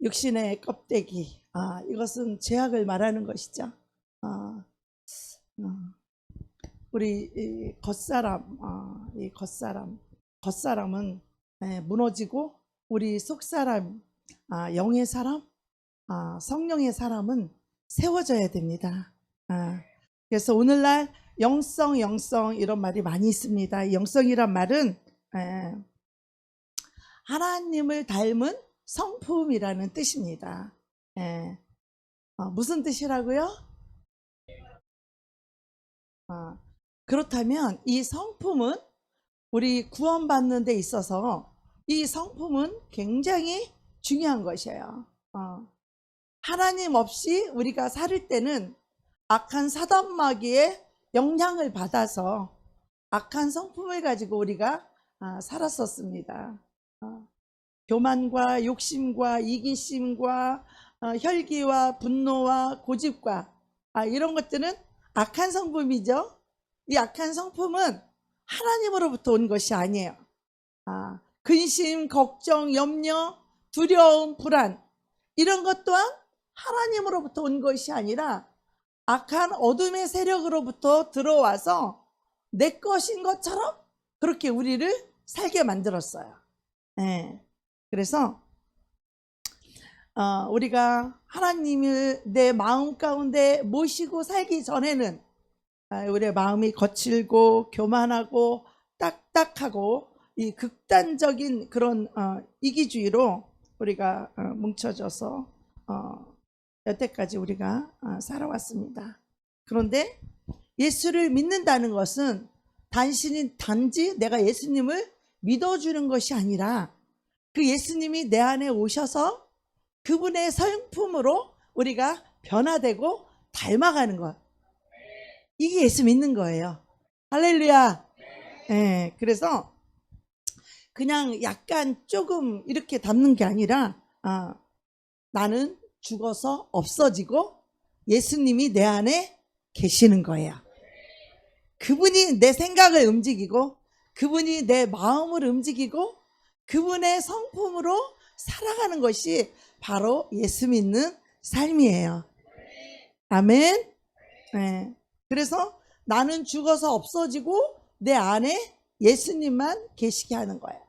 육신의 껍데기. 이것은 죄악을 말하는 것이죠. 아, 우리 이 겉사람, 이 겉사람은 무너지고 우리 속사람, 영의 사람, 성령의 사람은 세워져야 됩니다. 그래서 오늘날 영성 이런 말이 많이 있습니다. 영성이란 말은 하나님을 닮은 성품이라는 뜻입니다. 무슨 뜻이라고요? 그렇다면 이 성품은 우리 구원받는 데 있어서 이 성품은 굉장히 중요한 것이에요. 하나님 없이 우리가 살 때는 악한 사단 마귀의 영향을 받아서 악한 성품을 가지고 우리가 살았었습니다. 교만과 욕심과 이기심과 혈기와 분노와 고집과 이런 것들은 악한 성품이죠. 이 악한 성품은 하나님으로부터 온 것이 아니에요. 근심, 걱정, 염려, 두려움, 불안 이런 것 또한 하나님으로부터 온 것이 아니라 악한 어둠의 세력으로부터 들어와서 내 것인 것처럼 그렇게 우리를 살게 만들었어요. 그래서 우리가 하나님을 내 마음 가운데 모시고 살기 전에는 우리의 마음이 거칠고 교만하고 딱딱하고 이 극단적인 그런 이기주의로 우리가 뭉쳐져서 여태까지 우리가 살아왔습니다. 그런데 예수를 믿는다는 것은 단지 내가 예수님을 믿어주는 것이 아니라 그 예수님이 내 안에 오셔서 그분의 성품으로 우리가 변화되고 닮아가는 것. 이게 예수 믿는 거예요. 할렐루야. 그래서 그냥 약간 조금 이렇게 닮는 게 아니라 나는 죽어서 없어지고 예수님이 내 안에 계시는 거예요. 그분이 내 생각을 움직이고 그분이 내 마음을 움직이고 그분의 성품으로 살아가는 것이 바로 예수 믿는 삶이에요. 아멘. 그래서 나는 죽어서 없어지고 내 안에 예수님만 계시게 하는 거예요.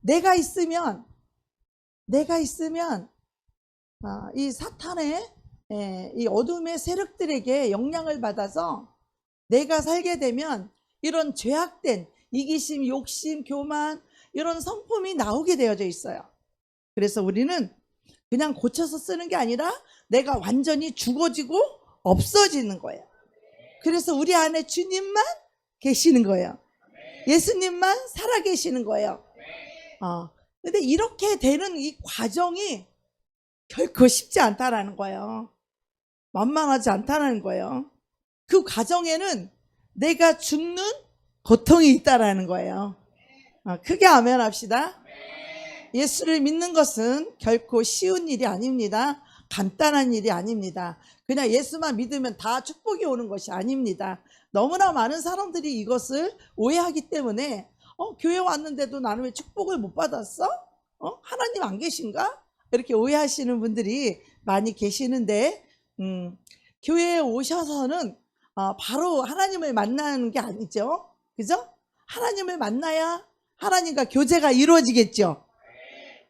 내가 있으면 이 사탄의 이 어둠의 세력들에게 영향을 받아서 내가 살게 되면 이런 죄악된 이기심, 욕심, 교만 이런 성품이 나오게 되어져 있어요. 그래서 우리는 그냥 고쳐서 쓰는 게 아니라 내가 완전히 죽어지고 없어지는 거예요. 그래서 우리 안에 주님만 계시는 거예요. 예수님만 살아계시는 거예요. 근데 이렇게 되는 이 과정이 결코 쉽지 않다라는 거예요. 만만하지 않다는 거예요. 그 과정에는 내가 죽는 고통이 있다라는 거예요. 크게 아멘 합시다. 예수를 믿는 것은 결코 쉬운 일이 아닙니다. 간단한 일이 아닙니다. 그냥 예수만 믿으면 다 축복이 오는 것이 아닙니다. 너무나 많은 사람들이 이것을 오해하기 때문에 교회 왔는데도 나는 왜 축복을 못 받았어? 하나님 안 계신가? 이렇게 오해하시는 분들이 많이 계시는데 교회에 오셔서는 바로 하나님을 만나는 게 아니죠. 그죠? 하나님을 만나야 하나님과 교제가 이루어지겠죠.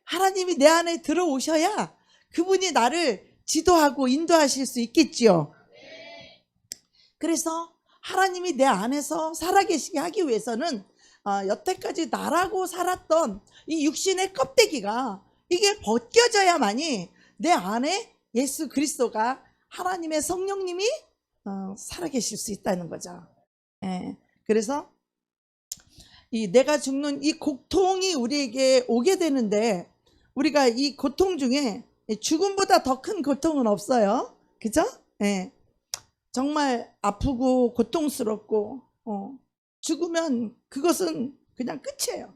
하나님이 내 안에 들어오셔야 그분이 나를 지도하고 인도하실 수 있겠지요. 그래서 하나님이 내 안에서 살아계시게 하기 위해서는 여태까지 나라고 살았던 이 육신의 껍데기가 이게 벗겨져야만이 내 안에 예수 그리스도가 하나님의 성령님이 살아계실 수 있다는 거죠. 그래서 이 내가 죽는 이 고통이 우리에게 오게 되는데 우리가 이 고통 중에 죽음보다 더 큰 고통은 없어요. 그죠? 정말 아프고 고통스럽고 죽으면 그것은 그냥 끝이에요.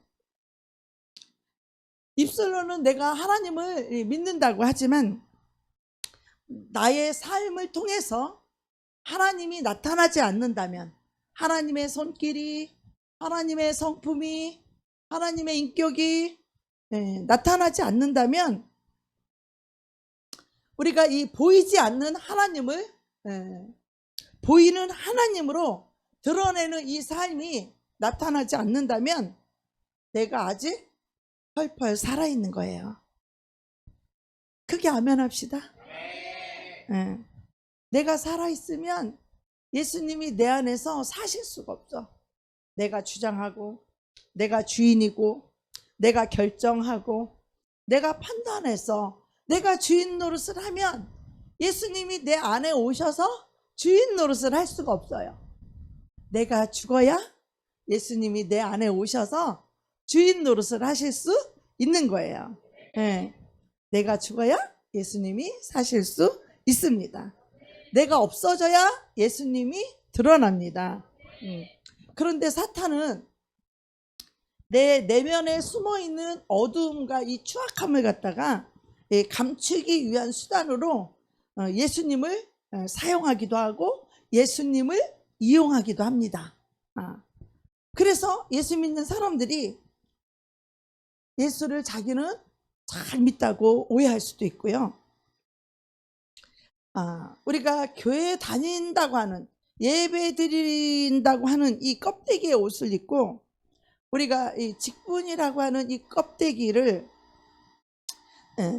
입술로는 내가 하나님을 믿는다고 하지만 나의 삶을 통해서 하나님이 나타나지 않는다면 하나님의 손길이 하나님의 성품이 하나님의 인격이 나타나지 않는다면 우리가 이 보이지 않는 하나님을 보이는 하나님으로 드러내는 이 삶이 나타나지 않는다면 내가 아직 펄펄 살아있는 거예요. 크게 아멘합시다. 내가 살아있으면 예수님이 내 안에서 사실 수가 없어. 내가 주장하고, 내가 주인이고, 내가 결정하고, 내가 판단해서 내가 주인 노릇을 하면 예수님이 내 안에 오셔서 주인 노릇을 할 수가 없어요. 내가 죽어야 예수님이 내 안에 오셔서 주인 노릇을 하실 수 있는 거예요. 내가 죽어야 예수님이 사실 수 있습니다. 내가 없어져야 예수님이 드러납니다. 그런데 사탄은 내 내면에 숨어있는 어두움과 이 추악함을 갖다가 감추기 위한 수단으로 예수님을 사용하기도 하고 예수님을 이용하기도 합니다. 그래서 예수 믿는 사람들이 예수를 자기는 잘 믿다고 오해할 수도 있고요. 우리가 교회에 다닌다고 하는, 예배 드린다고 하는 이 껍데기의 옷을 입고 우리가 이 직분이라고 하는 이 껍데기를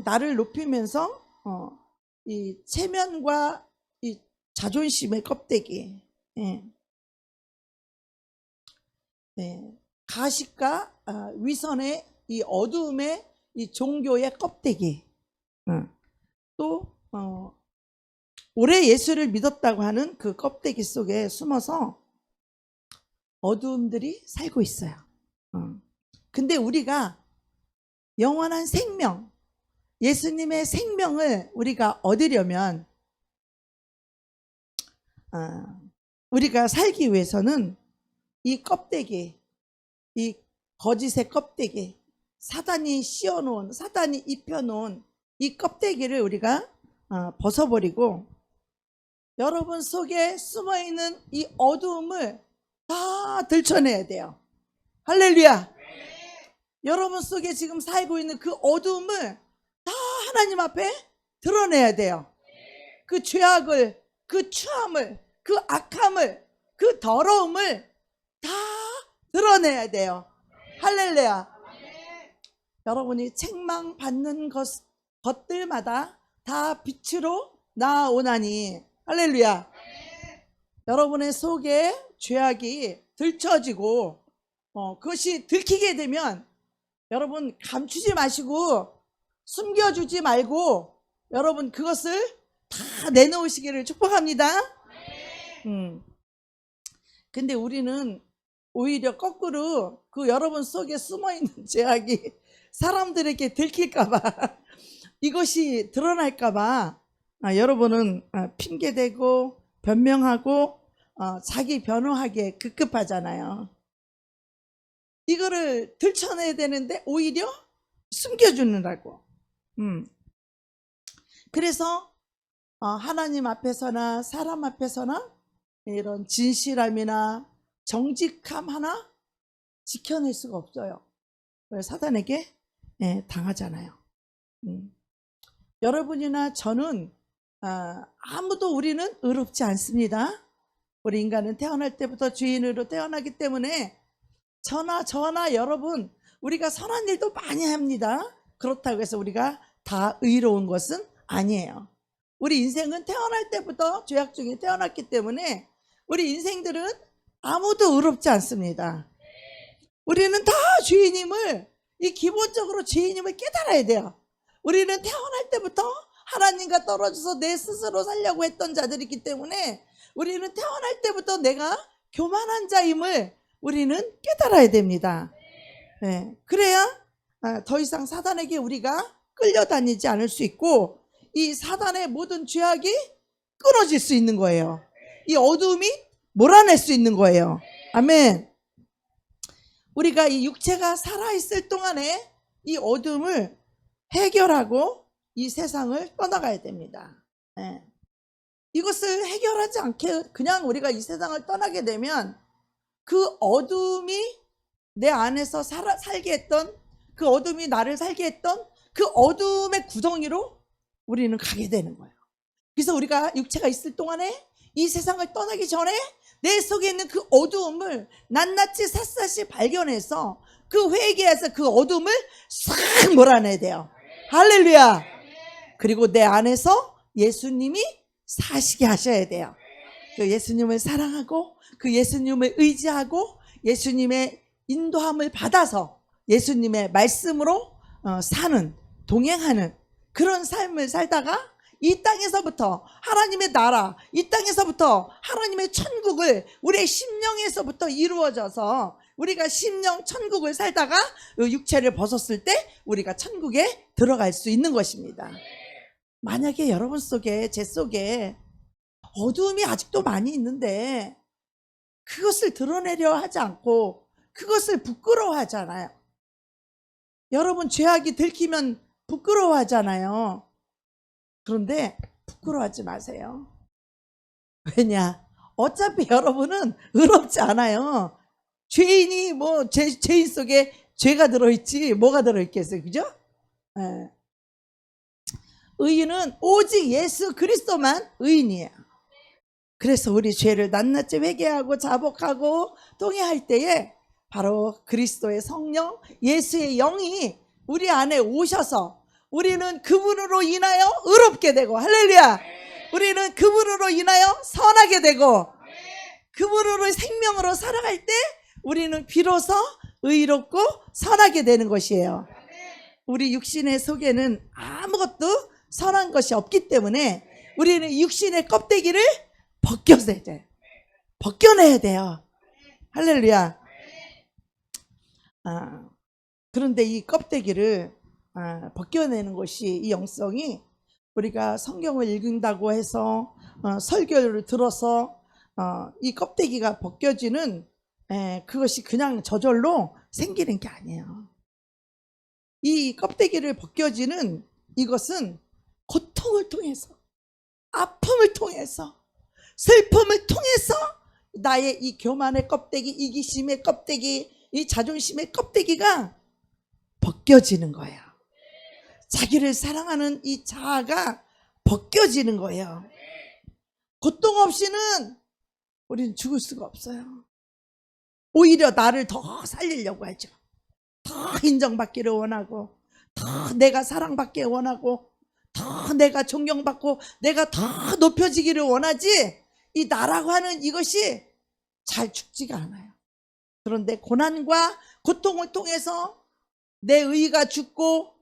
나를 높이면서 이 체면과 이 자존심의 껍데기, 가식과 위선의 이 어두움의 이 종교의 껍데기, 또 오래 예수를 믿었다고 하는 그 껍데기 속에 숨어서 어두움들이 살고 있어요. 근데 우리가 영원한 생명, 예수님의 생명을 우리가 얻으려면 우리가 살기 위해서는 이 껍데기, 이 거짓의 껍데기, 사단이 씌워놓은, 사단이 입혀놓은 이 껍데기를 우리가 벗어버리고 여러분 속에 숨어있는 이 어두움을 다 들춰내야 돼요. 할렐루야. 여러분 속에 지금 살고 있는 그 어두움을 다 하나님 앞에 드러내야 돼요. 그 죄악을, 그 추함을, 그 악함을, 그 더러움을 다 드러내야 돼요. 할렐루야. 여러분이 책망받는 것들마다 다 빛으로 나오나니, 할렐루야. 여러분의 속에 죄악이 들춰지고 그것이 들키게 되면 여러분 감추지 마시고 숨겨주지 말고 여러분 그것을 다 내놓으시기를 축복합니다. 근데 우리는 오히려 거꾸로 그 여러분 속에 숨어있는 죄악이 사람들에게 들킬까봐 이것이 드러날까봐 여러분은 핑계대고 변명하고 자기 변호하기에 급급하잖아요. 이거를 들춰내야 되는데 오히려 숨겨주느라고. 그래서 하나님 앞에서나 사람 앞에서나 이런 진실함이나 정직함 하나 지켜낼 수가 없어요. 사단에게 당하잖아요. 여러분이나 저는 아무도 우리는 의롭지 않습니다. 우리 인간은 태어날 때부터 죄인으로 태어나기 때문에 저나 여러분 우리가 선한 일도 많이 합니다. 그렇다고 해서 우리가 다 의로운 것은 아니에요. 우리 인생은 태어날 때부터 죄악 중에 태어났기 때문에 우리 인생들은 아무도 의롭지 않습니다. 우리는 다 죄인임을, 이 기본적으로 죄인임을 깨달아야 돼요. 우리는 태어날 때부터 하나님과 떨어져서 내 스스로 살려고 했던 자들이기 때문에 우리는 태어날 때부터 내가 교만한 자임을 우리는 깨달아야 됩니다. 그래야 더 이상 사단에게 우리가 끌려다니지 않을 수 있고 이 사단의 모든 죄악이 끊어질 수 있는 거예요. 이 어두움이 몰아낼 수 있는 거예요. 아멘. 우리가 이 육체가 살아있을 동안에 이 어둠을 해결하고 이 세상을 떠나가야 됩니다. 이것을 해결하지 않게 그냥 우리가 이 세상을 떠나게 되면 그 어둠이 내 안에서 살게 했던, 그 어둠이 나를 살게 했던 그 어둠의 구덩이로 우리는 가게 되는 거예요. 그래서 우리가 육체가 있을 동안에 이 세상을 떠나기 전에 내 속에 있는 그 어두움을 낱낱이 샅샅이 발견해서 그 회개에서 그 어둠을 싹 몰아내야 돼요. 할렐루야. 그리고 내 안에서 예수님이 사시게 하셔야 돼요. 그 예수님을 사랑하고 그 예수님을 의지하고 예수님의 인도함을 받아서 예수님의 말씀으로 사는, 동행하는 그런 삶을 살다가 이 땅에서부터 하나님의 나라, 이 땅에서부터 하나님의 천국을 우리의 심령에서부터 이루어져서 우리가 심령 천국을 살다가 육체를 벗었을 때 우리가 천국에 들어갈 수 있는 것입니다. 만약에 여러분 속에, 제 속에 어두움이 아직도 많이 있는데 그것을 드러내려 하지 않고 그것을 부끄러워하잖아요. 여러분 죄악이 들키면 부끄러워하잖아요. 그런데 부끄러워하지 마세요. 왜냐? 어차피 여러분은 의롭지 않아요. 죄인이 뭐 죄인 속에 죄가 들어있지 뭐가 들어있겠어요. 그죠? 네. 의인은 오직 예수 그리스도만 의인이에요. 그래서 우리 죄를 낱낱이 회개하고 자복하고 통회할 때에 바로 그리스도의 성령, 예수의 영이 우리 안에 오셔서 우리는 그분으로 인하여 의롭게 되고, 할렐루야! 우리는 그분으로 인하여 선하게 되고, 그분으로 생명으로 살아갈 때 우리는 비로소 의롭고 선하게 되는 것이에요. 우리 육신의 속에는 아무것도 선한 것이 없기 때문에 우리는 육신의 껍데기를 벗겨내야 돼요. 벗겨내야 돼요. 할렐루야. 그런데 이 껍데기를 벗겨내는 것이, 이 영성이 우리가 성경을 읽는다고 해서 설교를 들어서 이 껍데기가 벗겨지는 그것이 그냥 저절로 생기는 게 아니에요. 이 껍데기를 벗겨지는 이것은 고통을 통해서, 아픔을 통해서, 슬픔을 통해서 나의 이 교만의 껍데기, 이기심의 껍데기, 이 자존심의 껍데기가 벗겨지는 거예요. 자기를 사랑하는 이 자아가 벗겨지는 거예요. 고통 없이는 우리는 죽을 수가 없어요. 오히려 나를 더 살리려고 하죠. 더 인정받기를 원하고, 더 내가 사랑받기를 원하고, 더 내가 존경받고, 내가 더 높여지기를 원하지, 이 나라고 하는 이것이 잘 죽지가 않아요. 그런데 고난과 고통을 통해서 내 의의가 죽고,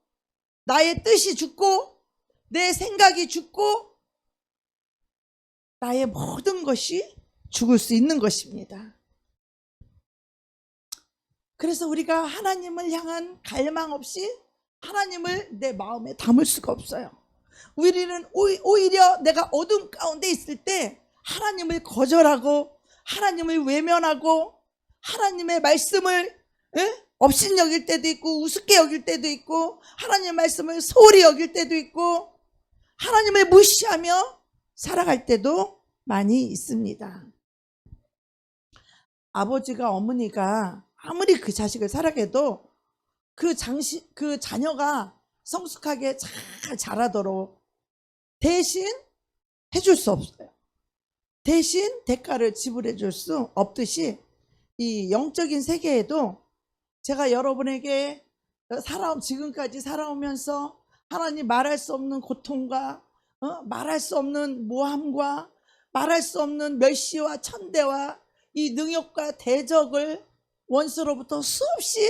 나의 뜻이 죽고, 내 생각이 죽고, 나의 모든 것이 죽을 수 있는 것입니다. 그래서 우리가 하나님을 향한 갈망 없이 하나님을 내 마음에 담을 수가 없어요. 우리는 오히려 내가 어둠 가운데 있을 때 하나님을 거절하고 하나님을 외면하고 하나님의 말씀을 업신여길 때도 있고 우습게 여길 때도 있고 하나님의 말씀을 소홀히 여길 때도 있고 하나님을 무시하며 살아갈 때도 많이 있습니다. 아버지가, 어머니가 아무리 그 자식을 사랑해도 그 자녀가 성숙하게 잘 자라도록 대신 해줄 수 없어요. 대신 대가를 지불해 줄 수 없듯이 이 영적인 세계에도 제가 여러분에게 지금까지 살아오면서 하나님 말할 수 없는 고통과 말할 수 없는 모함과 말할 수 없는 멸시와 천대와 이 능욕과 대적을 원수로부터 수없이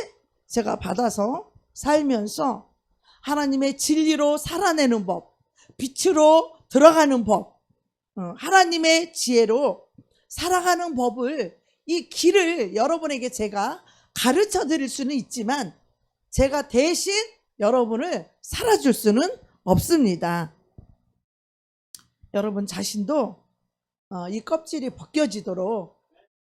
제가 받아서 살면서 하나님의 진리로 살아내는 법, 빛으로 들어가는 법, 하나님의 지혜로 살아가는 법을, 이 길을 여러분에게 제가 가르쳐 드릴 수는 있지만 제가 대신 여러분을 살아줄 수는 없습니다. 여러분 자신도 이 껍질이 벗겨지도록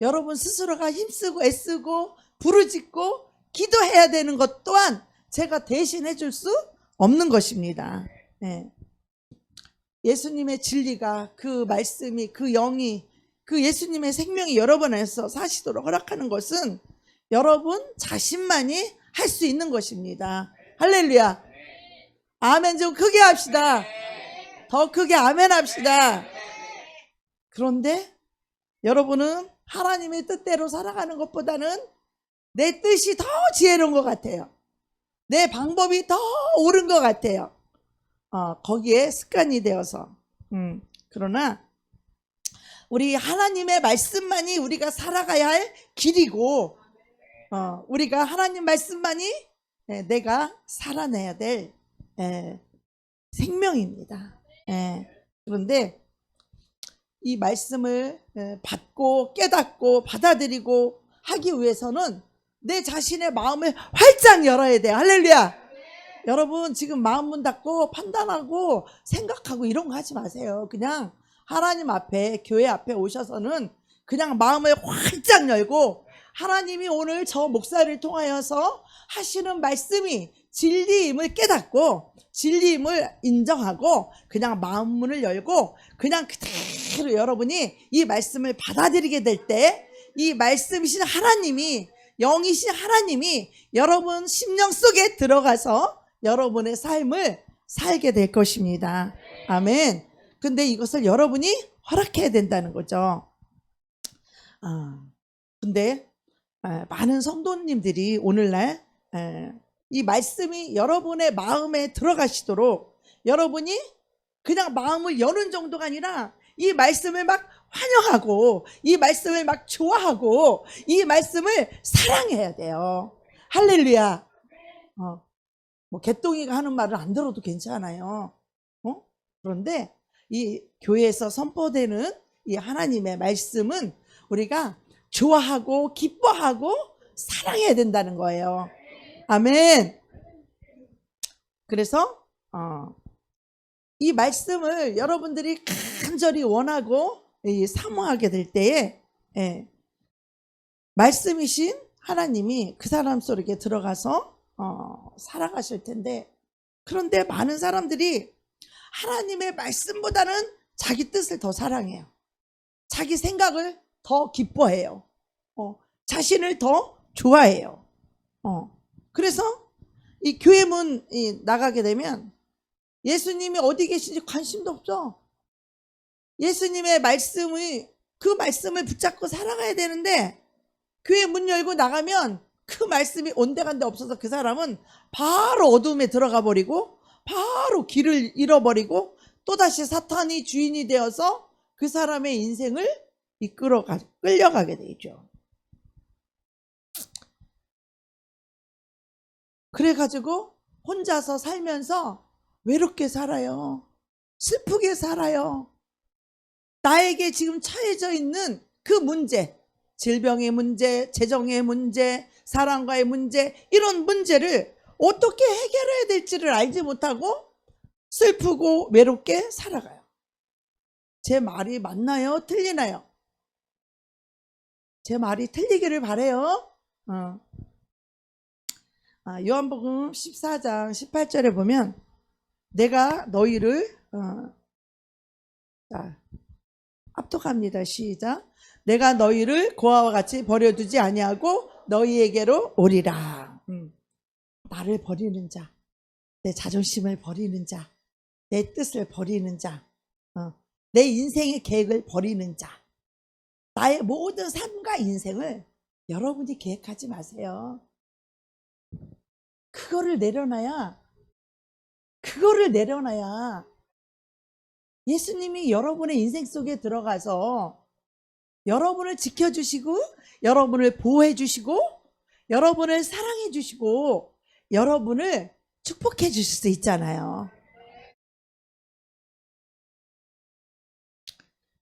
여러분 스스로가 힘쓰고 애쓰고 부르짖고 기도해야 되는 것 또한 제가 대신 해줄 수 없는 것입니다. 네. 예수님의 진리가, 그 말씀이, 그 영이, 그 예수님의 생명이 여러분 안에서 사시도록 허락하는 것은 여러분 자신만이 할 수 있는 것입니다. 할렐루야. 아멘. 좀 크게 합시다. 더 크게 아멘 합시다. 그런데 여러분은 하나님의 뜻대로 살아가는 것보다는 내 뜻이 더 지혜로운 것 같아요. 내 방법이 더 옳은 것 같아요. 거기에 습관이 되어서. 그러나 우리 하나님의 말씀만이 우리가 살아가야 할 길이고, 우리가 하나님 말씀만이 내가 살아내야 될 생명입니다. 그런데 이 말씀을 받고 깨닫고 받아들이고 하기 위해서는 내 자신의 마음을 활짝 열어야 돼요. 할렐루야. 여러분 지금 마음 문 닫고 판단하고 생각하고 이런 거 하지 마세요. 그냥 하나님 앞에, 교회 앞에 오셔서는 그냥 마음을 활짝 열고 하나님이 오늘 저 목사를 통하여서 하시는 말씀이 진리임을 깨닫고 진리임을 인정하고 그냥 마음 문을 열고 그냥 그대로 여러분이 이 말씀을 받아들이게 될 때 이 말씀이신 하나님이, 영이신 하나님이 여러분 심령 속에 들어가서 여러분의 삶을 살게 될 것입니다. 아멘. 근데 이것을 여러분이 허락해야 된다는 거죠. 근데 많은 성도님들이 오늘날 이 말씀이 여러분의 마음에 들어가시도록 여러분이 그냥 마음을 여는 정도가 아니라 이 말씀을 막 환영하고 이 말씀을 막 좋아하고 이 말씀을 사랑해야 돼요. 할렐루야. 뭐 개똥이가 하는 말을 안 들어도 괜찮아요. 그런데 이 교회에서 선포되는 이 하나님의 말씀은 우리가 좋아하고 기뻐하고 사랑해야 된다는 거예요. 아멘. 그래서 이 말씀을 여러분들이 간절히 원하고 사모하게 될 때에 말씀이신 하나님이 그 사람 속에 들어가서 살아가실 텐데, 그런데 많은 사람들이 하나님의 말씀보다는 자기 뜻을 더 사랑해요. 자기 생각을 더 기뻐해요. 자신을 더 좋아해요. 그래서 이 교회 문 나가게 되면 예수님이 어디 계신지 관심도 없죠. 예수님의 그 말씀을 붙잡고 살아가야 되는데 교회 문 열고 나가면 그 말씀이 온데간데 없어서 그 사람은 바로 어둠에 들어가 버리고 바로 길을 잃어버리고 또다시 사탄이 주인이 되어서 그 사람의 인생을 끌려가게 되죠. 그래가지고 혼자서 살면서 외롭게 살아요. 슬프게 살아요. 나에게 지금 처해져 있는 그 문제, 질병의 문제, 재정의 문제, 사랑과의 문제, 이런 문제를 어떻게 해결해야 될지를 알지 못하고 슬프고 외롭게 살아가요. 제 말이 맞나요? 틀리나요? 제 말이 틀리기를 바라요. 요한복음 14장 18절에 보면 내가 너희를 압독합니다. 시작. 내가 너희를 고아와 같이 버려두지 아니하고 너희에게로 오리라. 나를 버리는 자, 내 자존심을 버리는 자, 내 뜻을 버리는 자, 내 인생의 계획을 버리는 자, 나의 모든 삶과 인생을 여러분이 계획하지 마세요. 그거를 내려놔야 예수님이 여러분의 인생 속에 들어가서 여러분을 지켜주시고 여러분을 보호해 주시고 여러분을 사랑해 주시고 여러분을 축복해 주실 수 있잖아요.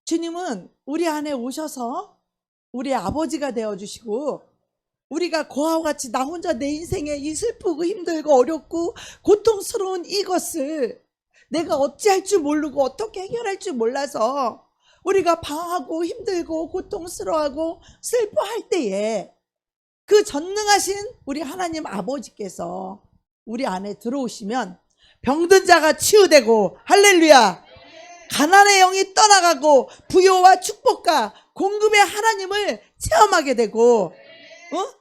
주님은 우리 안에 오셔서 우리의 아버지가 되어주시고 우리가 고아와 같이 나 혼자 내 인생에 이 슬프고 힘들고 어렵고 고통스러운 이것을 내가 어찌할 줄 모르고 어떻게 해결할 줄 몰라서 우리가 방황하고 힘들고 고통스러워하고 슬퍼할 때에 그 전능하신 우리 하나님 아버지께서 우리 안에 들어오시면 병든 자가 치유되고, 할렐루야, 가난의 영이 떠나가고 부요와 축복과 공급의 하나님을 체험하게 되고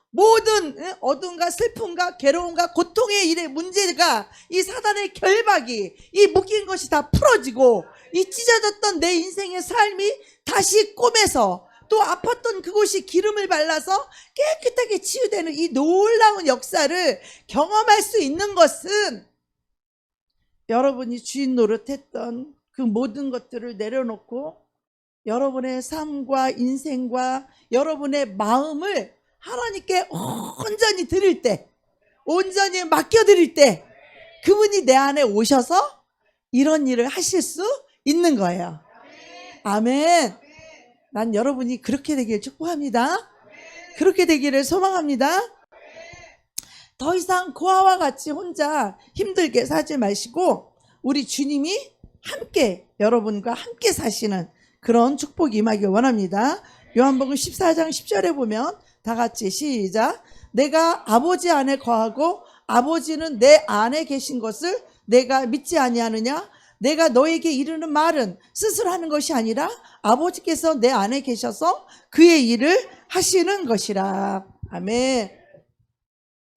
모든 어둠과 슬픔과 괴로움과 고통의 일의 문제가 이 사단의 결박이 이 묶인 것이 다 풀어지고 이 찢어졌던 내 인생의 삶이 다시 꿈에서 또 아팠던 그곳이 기름을 발라서 깨끗하게 치유되는 이 놀라운 역사를 경험할 수 있는 것은 여러분이 주인 노릇했던 그 모든 것들을 내려놓고 여러분의 삶과 인생과 여러분의 마음을 하나님께 온전히 드릴 때, 온전히 맡겨드릴 때 그분이 내 안에 오셔서 이런 일을 하실 수 있는 거예요. 아멘. 난 여러분이 그렇게 되길 축복합니다. 그렇게 되기를 소망합니다. 더 이상 고아와 같이 혼자 힘들게 살지 마시고 우리 주님이 함께 여러분과 함께 사시는 그런 축복이 임하길 원합니다. 요한복음 14장 10절에 보면 다 같이 시작. 내가 아버지 안에 거하고 아버지는 내 안에 계신 것을 내가 믿지 아니하느냐? 내가 너에게 이르는 말은 스스로 하는 것이 아니라 아버지께서 내 안에 계셔서 그의 일을 하시는 것이라. 아멘.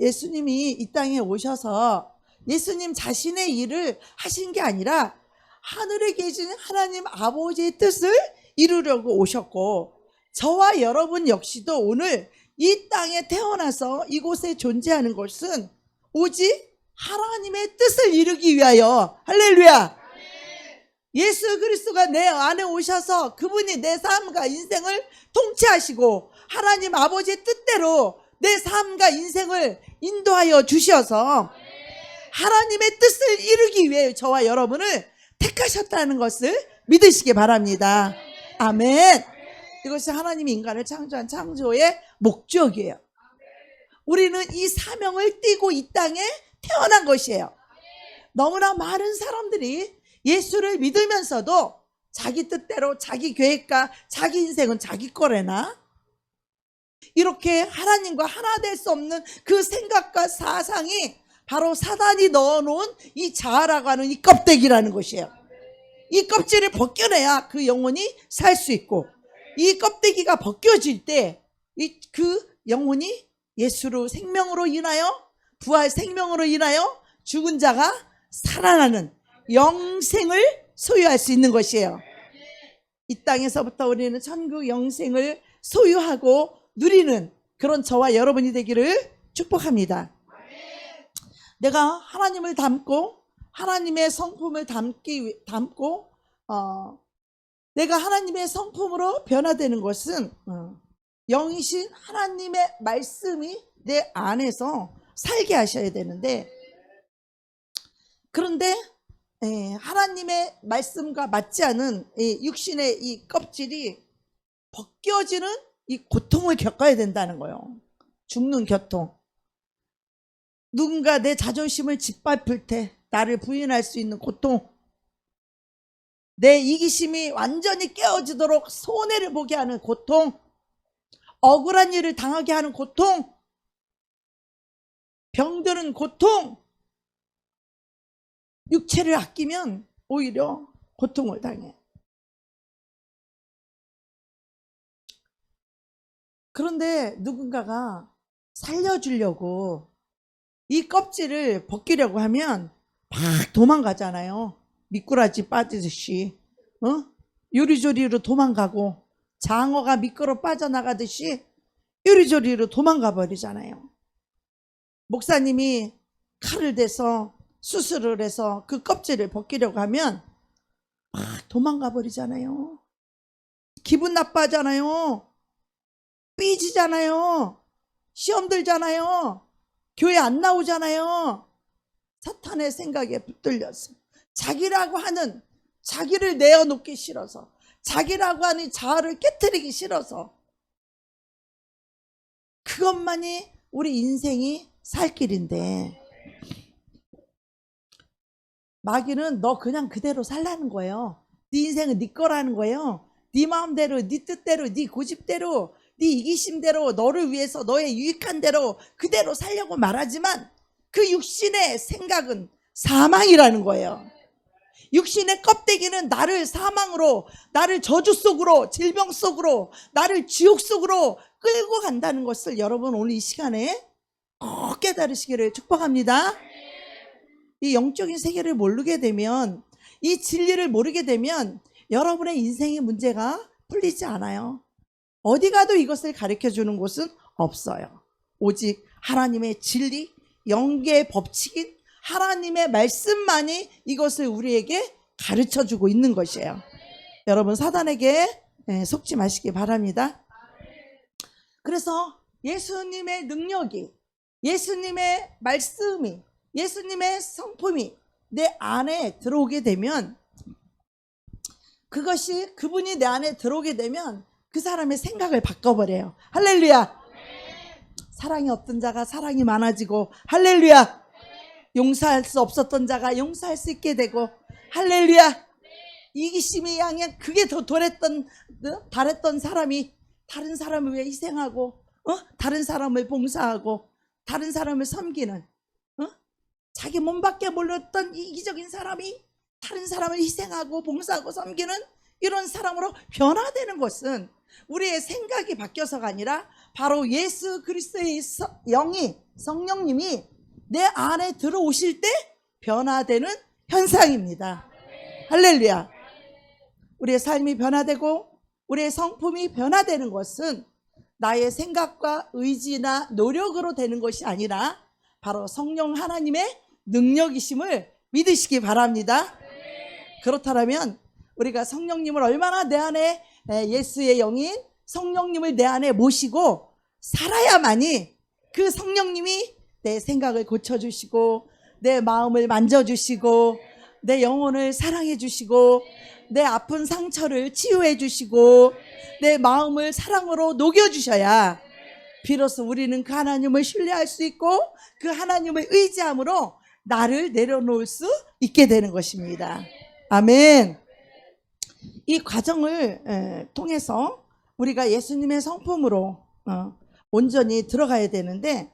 예수님이 이 땅에 오셔서 예수님 자신의 일을 하신 게 아니라 하늘에 계신 하나님 아버지의 뜻을 이루려고 오셨고, 저와 여러분 역시도 오늘 이 땅에 태어나서 이곳에 존재하는 것은 오직 하나님의 뜻을 이루기 위하여. 할렐루야. 예수 그리스도가 내 안에 오셔서 그분이 내 삶과 인생을 통치하시고 하나님 아버지의 뜻대로 내 삶과 인생을 인도하여 주셔서 하나님의 뜻을 이루기 위해 저와 여러분을 택하셨다는 것을 믿으시기 바랍니다. 아멘. 이것이 하나님이 인간을 창조한 창조의 목적이에요. 우리는 이 사명을 띠고 이 땅에 태어난 것이에요. 너무나 많은 사람들이 예수를 믿으면서도 자기 뜻대로 자기 계획과 자기 인생은 자기 거래나 이렇게 하나님과 하나 될 수 없는 그 생각과 사상이 바로 사단이 넣어놓은 이 자아라고 하는 이 껍데기라는 것이에요. 이 껍질을 벗겨내야 그 영혼이 살 수 있고, 이 껍데기가 벗겨질 때 그 영혼이 예수로 생명으로 인하여 부활 생명으로 인하여 죽은 자가 살아나는 영생을 소유할 수 있는 것이에요. 이 땅에서부터 우리는 천국 영생을 소유하고 누리는 그런 저와 여러분이 되기를 축복합니다. 내가 하나님을 닮고 하나님의 성품을 담고 내가 하나님의 성품으로 변화되는 것은 영이신 하나님의 말씀이 내 안에서 살게 하셔야 되는데, 그런데 하나님의 말씀과 맞지 않은 육신의 이 껍질이 벗겨지는 이 고통을 겪어야 된다는 거예요. 죽는 고통. 누군가 내 자존심을 짓밟을 때 나를 부인할 수 있는 고통, 내 이기심이 완전히 깨어지도록 손해를 보게 하는 고통, 억울한 일을 당하게 하는 고통, 병드는 고통, 육체를 아끼면 오히려 고통을 당해. 그런데 누군가가 살려주려고 이 껍질을 벗기려고 하면 막 도망가잖아요. 미꾸라지 빠지듯이 요리조리로 도망가고, 장어가 미끄러 빠져나가듯이 요리조리로 도망가 버리잖아요. 목사님이 칼을 대서 수술을 해서 그 껍질을 벗기려고 하면 막 도망가 버리잖아요. 기분 나빠하잖아요. 삐지잖아요. 시험 들잖아요. 교회 안 나오잖아요. 사탄의 생각에 붙들려서 자기라고 하는, 자기를 내어놓기 싫어서, 자기라고 하는 자아를 깨트리기 싫어서, 그것만이 우리 인생이 살 길인데, 마귀는 너 그냥 그대로 살라는 거예요. 네 인생은 네 거라는 거예요. 네 마음대로, 네 뜻대로, 네 고집대로, 네 이기심대로, 너를 위해서 너의 유익한 대로 그대로 살려고 말하지만 그 육신의 생각은 사망이라는 거예요. 육신의 껍데기는 나를 사망으로, 나를 저주 속으로, 질병 속으로, 나를 지옥 속으로 끌고 간다는 것을 여러분 오늘 이 시간에 꼭 깨달으시기를 축복합니다. 이 영적인 세계를 모르게 되면, 이 진리를 모르게 되면 여러분의 인생의 문제가 풀리지 않아요. 어디 가도 이것을 가르쳐주는 곳은 없어요. 오직 하나님의 진리, 영계의 법칙인 하나님의 말씀만이 이것을 우리에게 가르쳐주고 있는 것이에요. 여러분 사단에게 속지 마시기 바랍니다. 그래서 예수님의 능력이, 예수님의 말씀이, 예수님의 성품이 내 안에 들어오게 되면, 그것이 그분이 내 안에 들어오게 되면 그 사람의 생각을 바꿔버려요. 할렐루야. 사랑이 없던 자가 사랑이 많아지고, 할렐루야. 용서할 수 없었던 자가 용서할 수 있게 되고, 할렐루야. 이기심이 양양 그게 더 달했던 사람이 다른 사람을 위해 희생하고, 다른 사람을 봉사하고, 다른 사람을 섬기는, 자기 몸밖에 몰랐던 이기적인 사람이 다른 사람을 희생하고 봉사하고 섬기는 이런 사람으로 변화되는 것은 우리의 생각이 바뀌어서가 아니라 바로 예수 그리스도의 영이, 성령님이 내 안에 들어오실 때 변화되는 현상입니다. 할렐루야. 우리의 삶이 변화되고 우리의 성품이 변화되는 것은 나의 생각과 의지나 노력으로 되는 것이 아니라 바로 성령 하나님의 능력이심을 믿으시기 바랍니다. 그렇다면 우리가 성령님을 얼마나 내 안에, 예수의 영인 성령님을 내 안에 모시고 살아야만이 그 성령님이 내 생각을 고쳐주시고, 내 마음을 만져주시고, 내 영혼을 사랑해주시고, 내 아픈 상처를 치유해주시고, 내 마음을 사랑으로 녹여주셔야 비로소 우리는 그 하나님을 신뢰할 수 있고 그 하나님을 의지함으로 나를 내려놓을 수 있게 되는 것입니다. 아멘. 이 과정을 통해서 우리가 예수님의 성품으로 온전히 들어가야 되는데,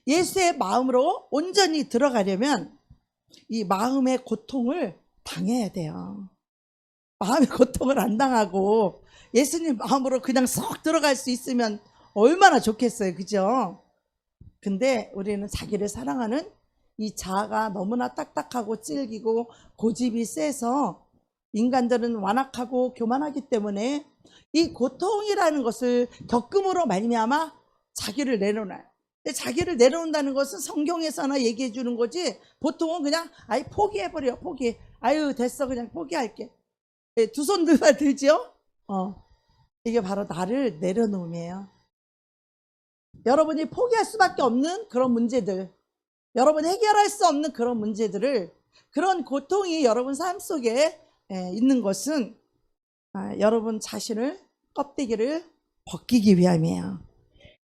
예수의 마음으로 온전히 들어가려면 이 마음의 고통을 당해야 돼요. 마음의 고통을 안 당하고 예수님 마음으로 그냥 쏙 들어갈 수 있으면 얼마나 좋겠어요. 그죠? 근데 우리는 자기를 사랑하는 이 자아가 너무나 딱딱하고 질기고 고집이 세서 인간들은 완악하고 교만하기 때문에 이 고통이라는 것을 겪음으로 말미암아 자기를 내려놔요. 근데 자기를 내려놓는다는 것은 성경에서나 얘기해 주는 거지, 보통은 그냥 아예 포기해버려. 포기. 아유 됐어 그냥 포기할게. 두 손 들죠? 이게 바로 나를 내려놓음이에요. 여러분이 포기할 수밖에 없는 그런 문제들, 여러분이 해결할 수 없는 그런 문제들을, 그런 고통이 여러분 삶 속에 있는 것은 여러분 자신을, 껍데기를 벗기기 위함이에요.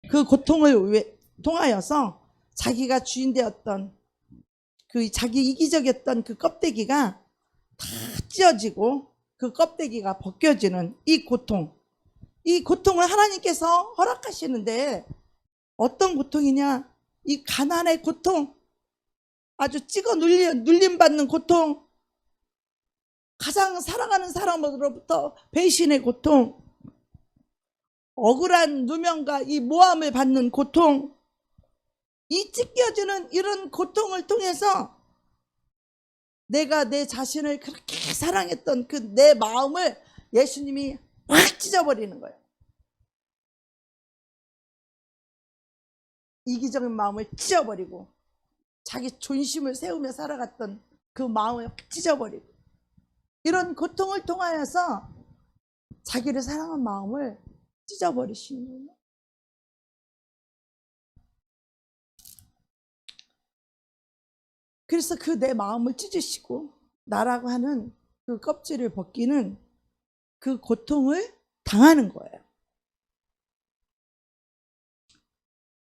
그 고통을 통하여서 자기가 주인 되었던 그 자기 이기적이었던 그 껍데기가 다 찢어지고 그 껍데기가 벗겨지는 이 고통, 이 고통을 하나님께서 허락하시는데 어떤 고통이냐? 이 가난의 고통, 아주 찍어 눌림받는 고통, 가장 사랑하는 사람으로부터 배신의 고통, 억울한 누명과 이 모함을 받는 고통, 이 찢겨지는 이런 고통을 통해서 내가 내 자신을 그렇게 사랑했던 그 내 마음을 예수님이 확 찢어버리는 거예요. 이기적인 마음을 찢어버리고 자기 존심을 세우며 살아갔던 그 마음을 확 찢어버리고, 이런 고통을 통하여서 자기를 사랑한 마음을 찢어버리시는 거예요. 그래서 그 내 마음을 찢으시고 나라고 하는 그 껍질을 벗기는 그 고통을 당하는 거예요.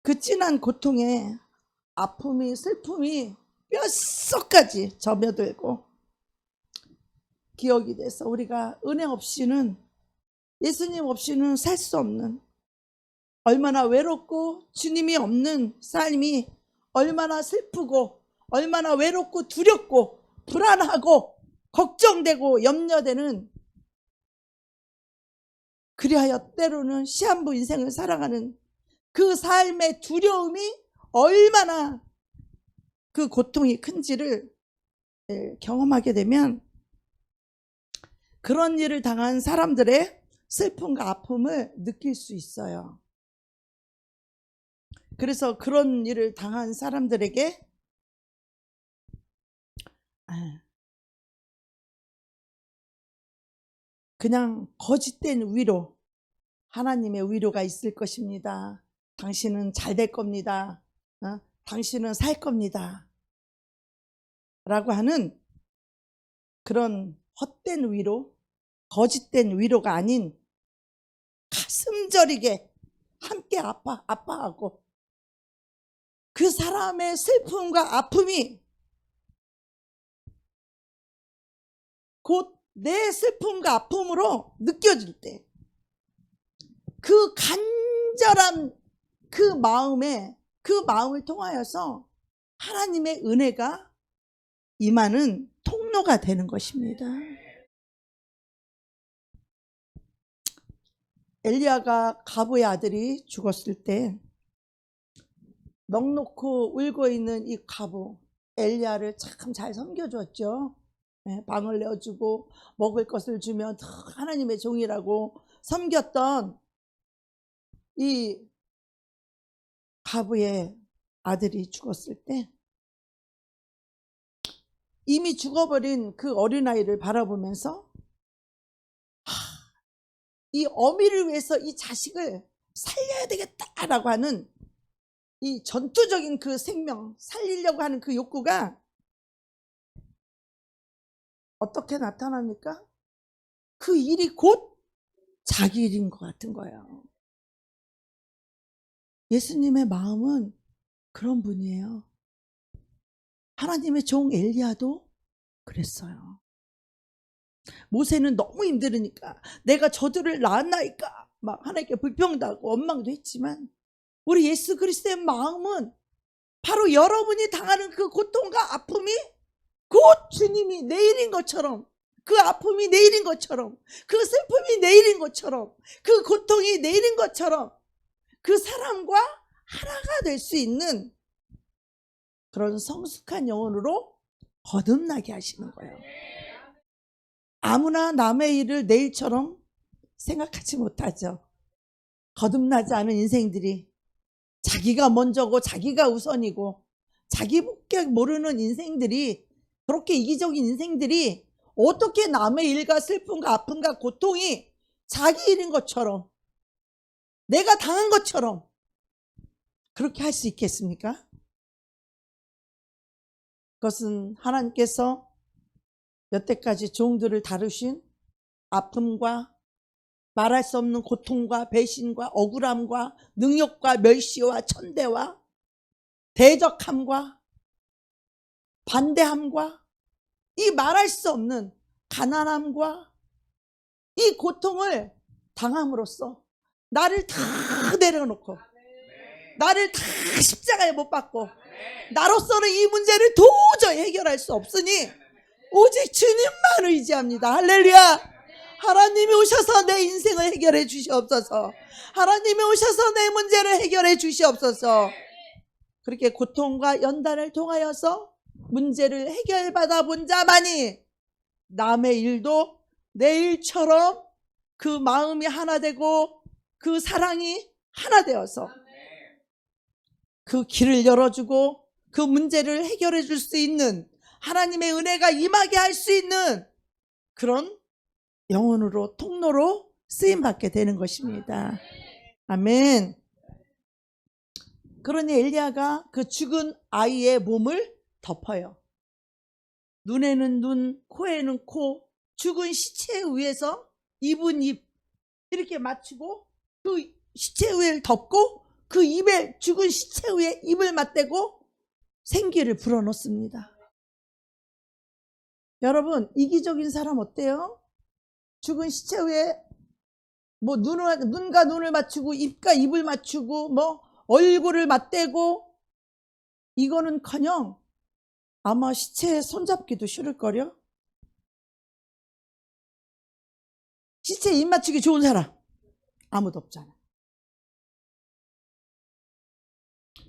그 진한 고통에 아픔이, 슬픔이 뼛속까지 점여들고 기억이 돼서 우리가 은혜 없이는, 예수님 없이는 살 수 없는, 얼마나 외롭고 주님이 없는 삶이 얼마나 슬프고 얼마나 외롭고 두렵고 불안하고 걱정되고 염려되는, 그리하여 때로는 시한부 인생을 살아가는 그 삶의 두려움이 얼마나 그 고통이 큰지를 경험하게 되면 그런 일을 당한 사람들의 슬픔과 아픔을 느낄 수 있어요. 그래서 그런 일을 당한 사람들에게 그냥 거짓된 위로, 하나님의 위로가 있을 것입니다. 당신은 잘 될 겁니다. 당신은 살 겁니다. 라고 하는 그런 헛된 위로, 거짓된 위로가 아닌 가슴 저리게 함께 아파하고 그 사람의 슬픔과 아픔이 곧 내 슬픔과 아픔으로 느껴질 때 그 간절한 그 마음을 통하여서 하나님의 은혜가 임하는 통로가 되는 것입니다. 엘리야가 가부의 아들이 죽었을 때 넋놓고 울고 있는 이 가부, 엘리야를 참 잘 섬겨줬죠. 방을 내어주고 먹을 것을 주면 하나님의 종이라고 섬겼던 이 가부의 아들이 죽었을 때 이미 죽어버린 그 어린아이를 바라보면서 이 어미를 위해서 이 자식을 살려야 되겠다라고 하는 이 전투적인 그 생명, 살리려고 하는 그 욕구가 어떻게 나타납니까? 그 일이 곧 자기 일인 것 같은 거예요. 예수님의 마음은 그런 분이에요. 하나님의 종 엘리야도 그랬어요. 모세는 너무 힘들으니까 내가 저들을 낳았나이까 막 하나님께 불평도 하고 원망도 했지만 우리 예수 그리스도의 마음은 바로 여러분이 당하는 그 고통과 아픔이 곧 주님이 내일인 것처럼, 그 아픔이 내일인 것처럼, 그 슬픔이 내일인 것처럼, 그 고통이 내일인 것처럼 그 사람과 하나가 될 수 있는 그런 성숙한 영혼으로 거듭나게 하시는 거예요. 아무나 남의 일을 내일처럼 생각하지 못하죠. 거듭나지 않은 인생들이 자기가 먼저고 자기가 우선이고 자기밖에 모르는 인생들이, 그렇게 이기적인 인생들이 어떻게 남의 일과 슬픔과 아픔과 고통이 자기 일인 것처럼, 내가 당한 것처럼 그렇게 할 수 있겠습니까? 그것은 하나님께서 여태까지 종들을 다루신 아픔과 말할 수 없는 고통과 배신과 억울함과 능욕과 멸시와 천대와 대적함과 반대함과 이 말할 수 없는 가난함과 이 고통을 당함으로써 나를 다 내려놓고 나를 다 십자가에 못 박고 나로서는 이 문제를 도저히 해결할 수 없으니 오직 주님만 의지합니다. 할렐루야. 하나님이 오셔서 내 인생을 해결해 주시옵소서. 하나님이 오셔서 내 문제를 해결해 주시옵소서. 그렇게 고통과 연단을 통하여서 문제를 해결받아 본 자만이 남의 일도 내 일처럼 그 마음이 하나 되고 그 사랑이 하나 되어서 그 길을 열어주고 그 문제를 해결해 줄 수 있는, 하나님의 은혜가 임하게 할 수 있는 그런 영혼으로, 통로로 쓰임받게 되는 것입니다. 아멘. 그러니 엘리야가 그 죽은 아이의 몸을 덮어요. 눈에는 눈, 코에는 코, 죽은 시체 위에서 입은 입 이렇게 맞추고 그 시체 위를 덮고 그 입에, 죽은 시체 위에 입을 맞대고 생기를 불어넣습니다. 여러분, 이기적인 사람 어때요? 죽은 시체 위에 뭐 눈과 눈을 맞추고 입과 입을 맞추고 뭐 얼굴을 맞대고, 이거는커녕 아마 시체 손잡기도 싫을걸요? 시체 입 맞추기 좋은 사람 아무도 없잖아.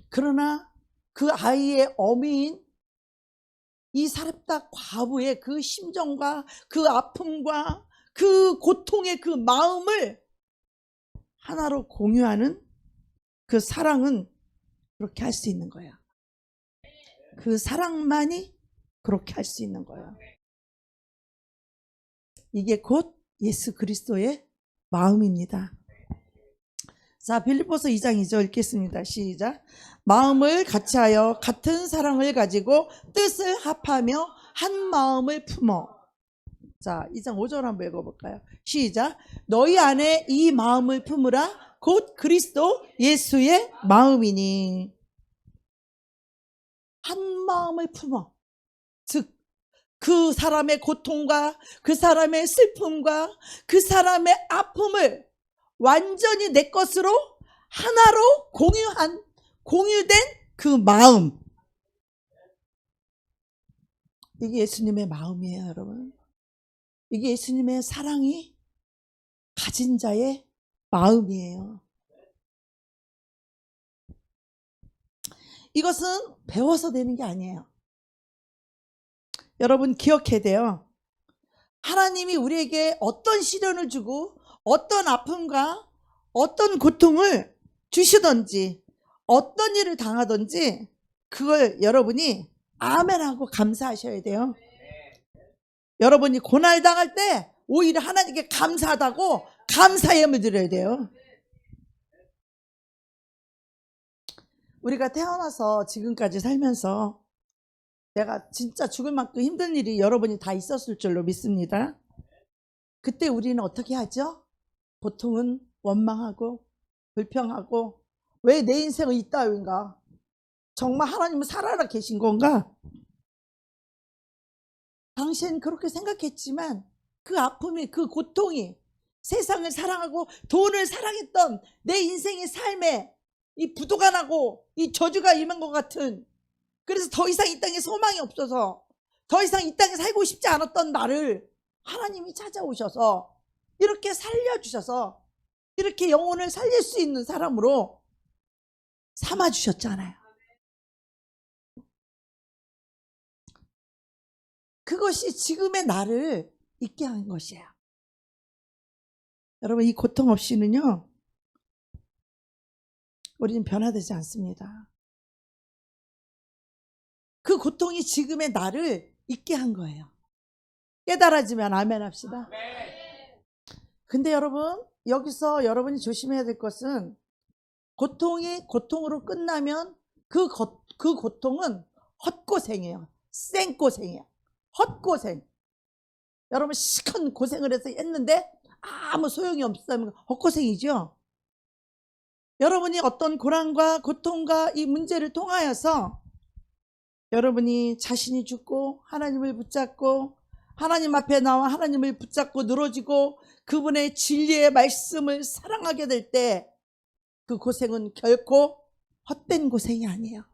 그러나 그 아이의 어미인 이 사렙다 과부의 그 심정과 그 아픔과 그 고통의 그 마음을 하나로 공유하는 그 사랑은 그렇게 할 수 있는 거야. 그 사랑만이 그렇게 할 수 있는 거야. 이게 곧 예수 그리스도의 마음입니다. 자, 빌립보서 2장 2절 읽겠습니다. 시작. 마음을 같이하여 같은 사랑을 가지고 뜻을 합하며 한 마음을 품어. 자, 2장 5절 한번 읽어볼까요? 시작. 너희 안에 이 마음을 품으라. 곧 그리스도 예수의 마음이니. 한 마음을 품어. 즉 그 사람의 고통과 그 사람의 슬픔과 그 사람의 아픔을 완전히 내 것으로 하나로 공유된 그 마음. 이게 예수님의 마음이에요, 여러분. 이게 예수님의 사랑이 가진 자의 마음이에요. 이것은 배워서 되는 게 아니에요. 여러분 기억해야 돼요. 하나님이 우리에게 어떤 시련을 주고 어떤 아픔과 어떤 고통을 주시든지 어떤 일을 당하든지 그걸 여러분이 아멘하고 감사하셔야 돼요. 여러분이 고날 당할 때 오히려 하나님께 감사하다고 감사의 예물 드려야 돼요. 우리가 태어나서 지금까지 살면서 내가 진짜 죽을 만큼 힘든 일이 여러분이 다 있었을 줄로 믿습니다. 그때 우리는 어떻게 하죠? 보통은 원망하고 불평하고 왜 내 인생은 이따위인가? 정말 하나님은 살아라 계신 건가? 당시엔 그렇게 생각했지만 그 아픔이 그 고통이 세상을 사랑하고 돈을 사랑했던 내 인생의 삶에 이 부도가 나고 이 저주가 임한 것 같은, 그래서 더 이상 이 땅에 소망이 없어서 더 이상 이 땅에 살고 싶지 않았던 나를 하나님이 찾아오셔서 이렇게 살려주셔서 이렇게 영혼을 살릴 수 있는 사람으로 삼아주셨잖아요. 그것이 지금의 나를 있게 한 것이에요. 여러분 이 고통 없이는요 우리는 변화되지 않습니다. 그 고통이 지금의 나를 있게 한 거예요. 깨달아지면 아멘 합시다. 근데 여러분 여기서 여러분이 조심해야 될 것은 고통이 고통으로 끝나면 그 고통은 헛고생이에요. 생고생이에요. 헛고생. 여러분 시큰 고생을 해서 했는데 아무 소용이 없으면 헛고생이죠. 여러분이 어떤 고난과 고통과 이 문제를 통하여서 여러분이 자신이 죽고 하나님을 붙잡고 하나님 앞에 나와 하나님을 붙잡고 늘어지고 그분의 진리의 말씀을 사랑하게 될 때 그 고생은 결코 헛된 고생이 아니에요.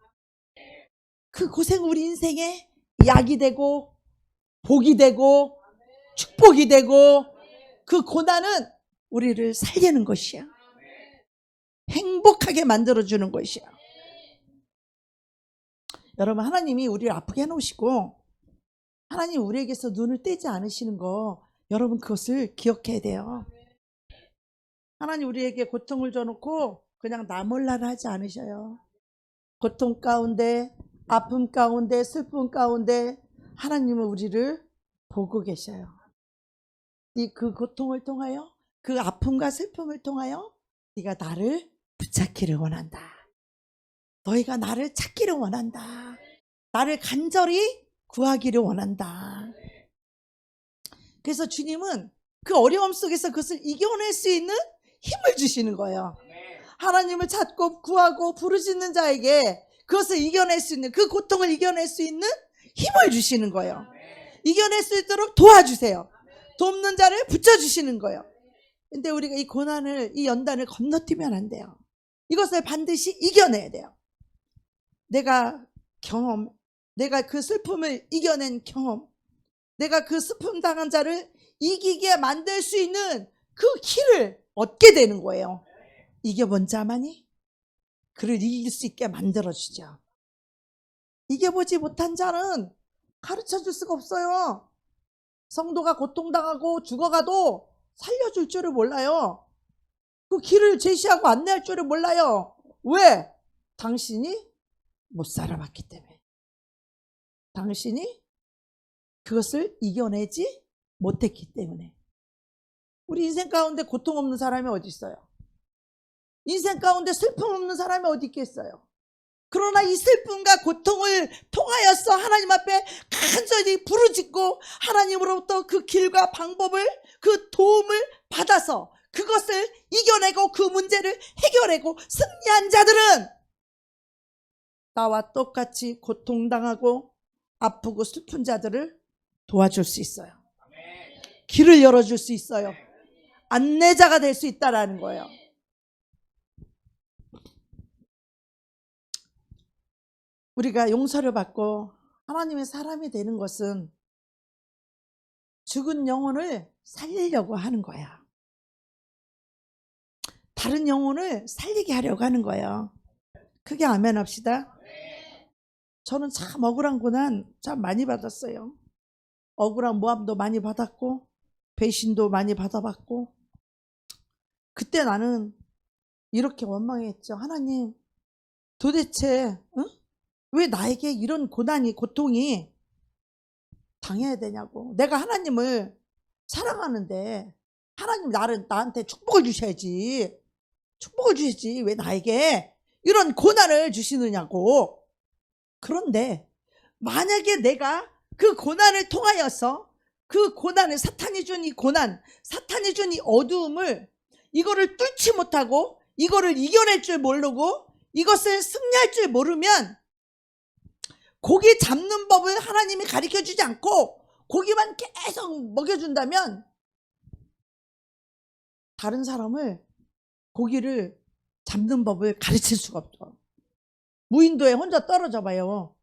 그 고생은 우리 인생에 약이 되고 복이 되고 축복이 되고 그 고난은 우리를 살리는 것이야. 행복하게 만들어주는 것이야. 여러분 하나님이 우리를 아프게 해놓으시고 하나님 우리에게서 눈을 떼지 않으시는 거 여러분 그것을 기억해야 돼요. 하나님 우리에게 고통을 줘놓고 그냥 나 몰라라 하지 않으셔요. 고통 가운데 아픔 가운데 슬픔 가운데 하나님은 우리를 보고 계셔요. 그 고통을 통하여 그 아픔과 슬픔을 통하여 네가 나를 붙잡기를 원한다. 너희가 나를 찾기를 원한다. 나를 간절히 구하기를 원한다. 그래서 주님은 그 어려움 속에서 그것을 이겨낼 수 있는 힘을 주시는 거예요. 하나님을 찾고 구하고 부르짖는 자에게 그것을 이겨낼 수 있는, 그 고통을 이겨낼 수 있는 힘을 주시는 거예요. 이겨낼 수 있도록 도와주세요. 돕는 자를 붙여주시는 거예요. 근데 우리가 이 고난을, 이 연단을 건너뛰면 안 돼요. 이것을 반드시 이겨내야 돼요. 내가 내가 그 슬픔을 이겨낸 경험, 내가 그 슬픔 당한 자를 이기게 만들 수 있는 그 길을 얻게 되는 거예요. 이겨본 자만이 그를 이길 수 있게 만들어주죠. 이겨보지 못한 자는 가르쳐줄 수가 없어요. 성도가 고통당하고 죽어가도 살려줄 줄을 몰라요. 그 길을 제시하고 안내할 줄을 몰라요. 왜? 당신이 못 살아봤기 때문에. 당신이 그것을 이겨내지 못했기 때문에. 우리 인생 가운데 고통 없는 사람이 어디 있어요? 인생 가운데 슬픔 없는 사람이 어디 있겠어요? 그러나 이 슬픔과 고통을 통하여서 하나님 앞에 간절히 부르짖고 하나님으로부터 그 길과 방법을, 그 도움을 받아서 그것을 이겨내고 그 문제를 해결하고 승리한 자들은 나와 똑같이 고통당하고 아프고 슬픈 자들을 도와줄 수 있어요. 길을 열어줄 수 있어요. 안내자가 될 수 있다라는 거예요. 우리가 용서를 받고 하나님의 사람이 되는 것은 죽은 영혼을 살리려고 하는 거야. 다른 영혼을 살리게 하려고 하는 거예요. 크게 아멘 합시다. 저는 참 억울한 고난 참 많이 받았어요. 억울한 모함도 많이 받았고 배신도 많이 받아봤고, 그때 나는 이렇게 원망했죠. 하나님, 도대체 왜 나에게 이런 고통이 당해야 되냐고. 내가 하나님을 사랑하는데 하나님 나한테 축복을 주셔야지. 왜 나에게 이런 고난을 주시느냐고. 그런데 만약에 내가 그 고난을 통하여서 그 고난을, 사탄이 준 이 고난, 사탄이 준 이 어두움을, 이거를 뚫지 못하고 이거를 이겨낼 줄 모르고 이것을 승리할 줄 모르면, 고기 잡는 법을 하나님이 가르쳐주지 않고 고기만 계속 먹여준다면 다른 사람을 고기를 잡는 법을 가르칠 수가 없죠. 무인도에 혼자 떨어져 봐요.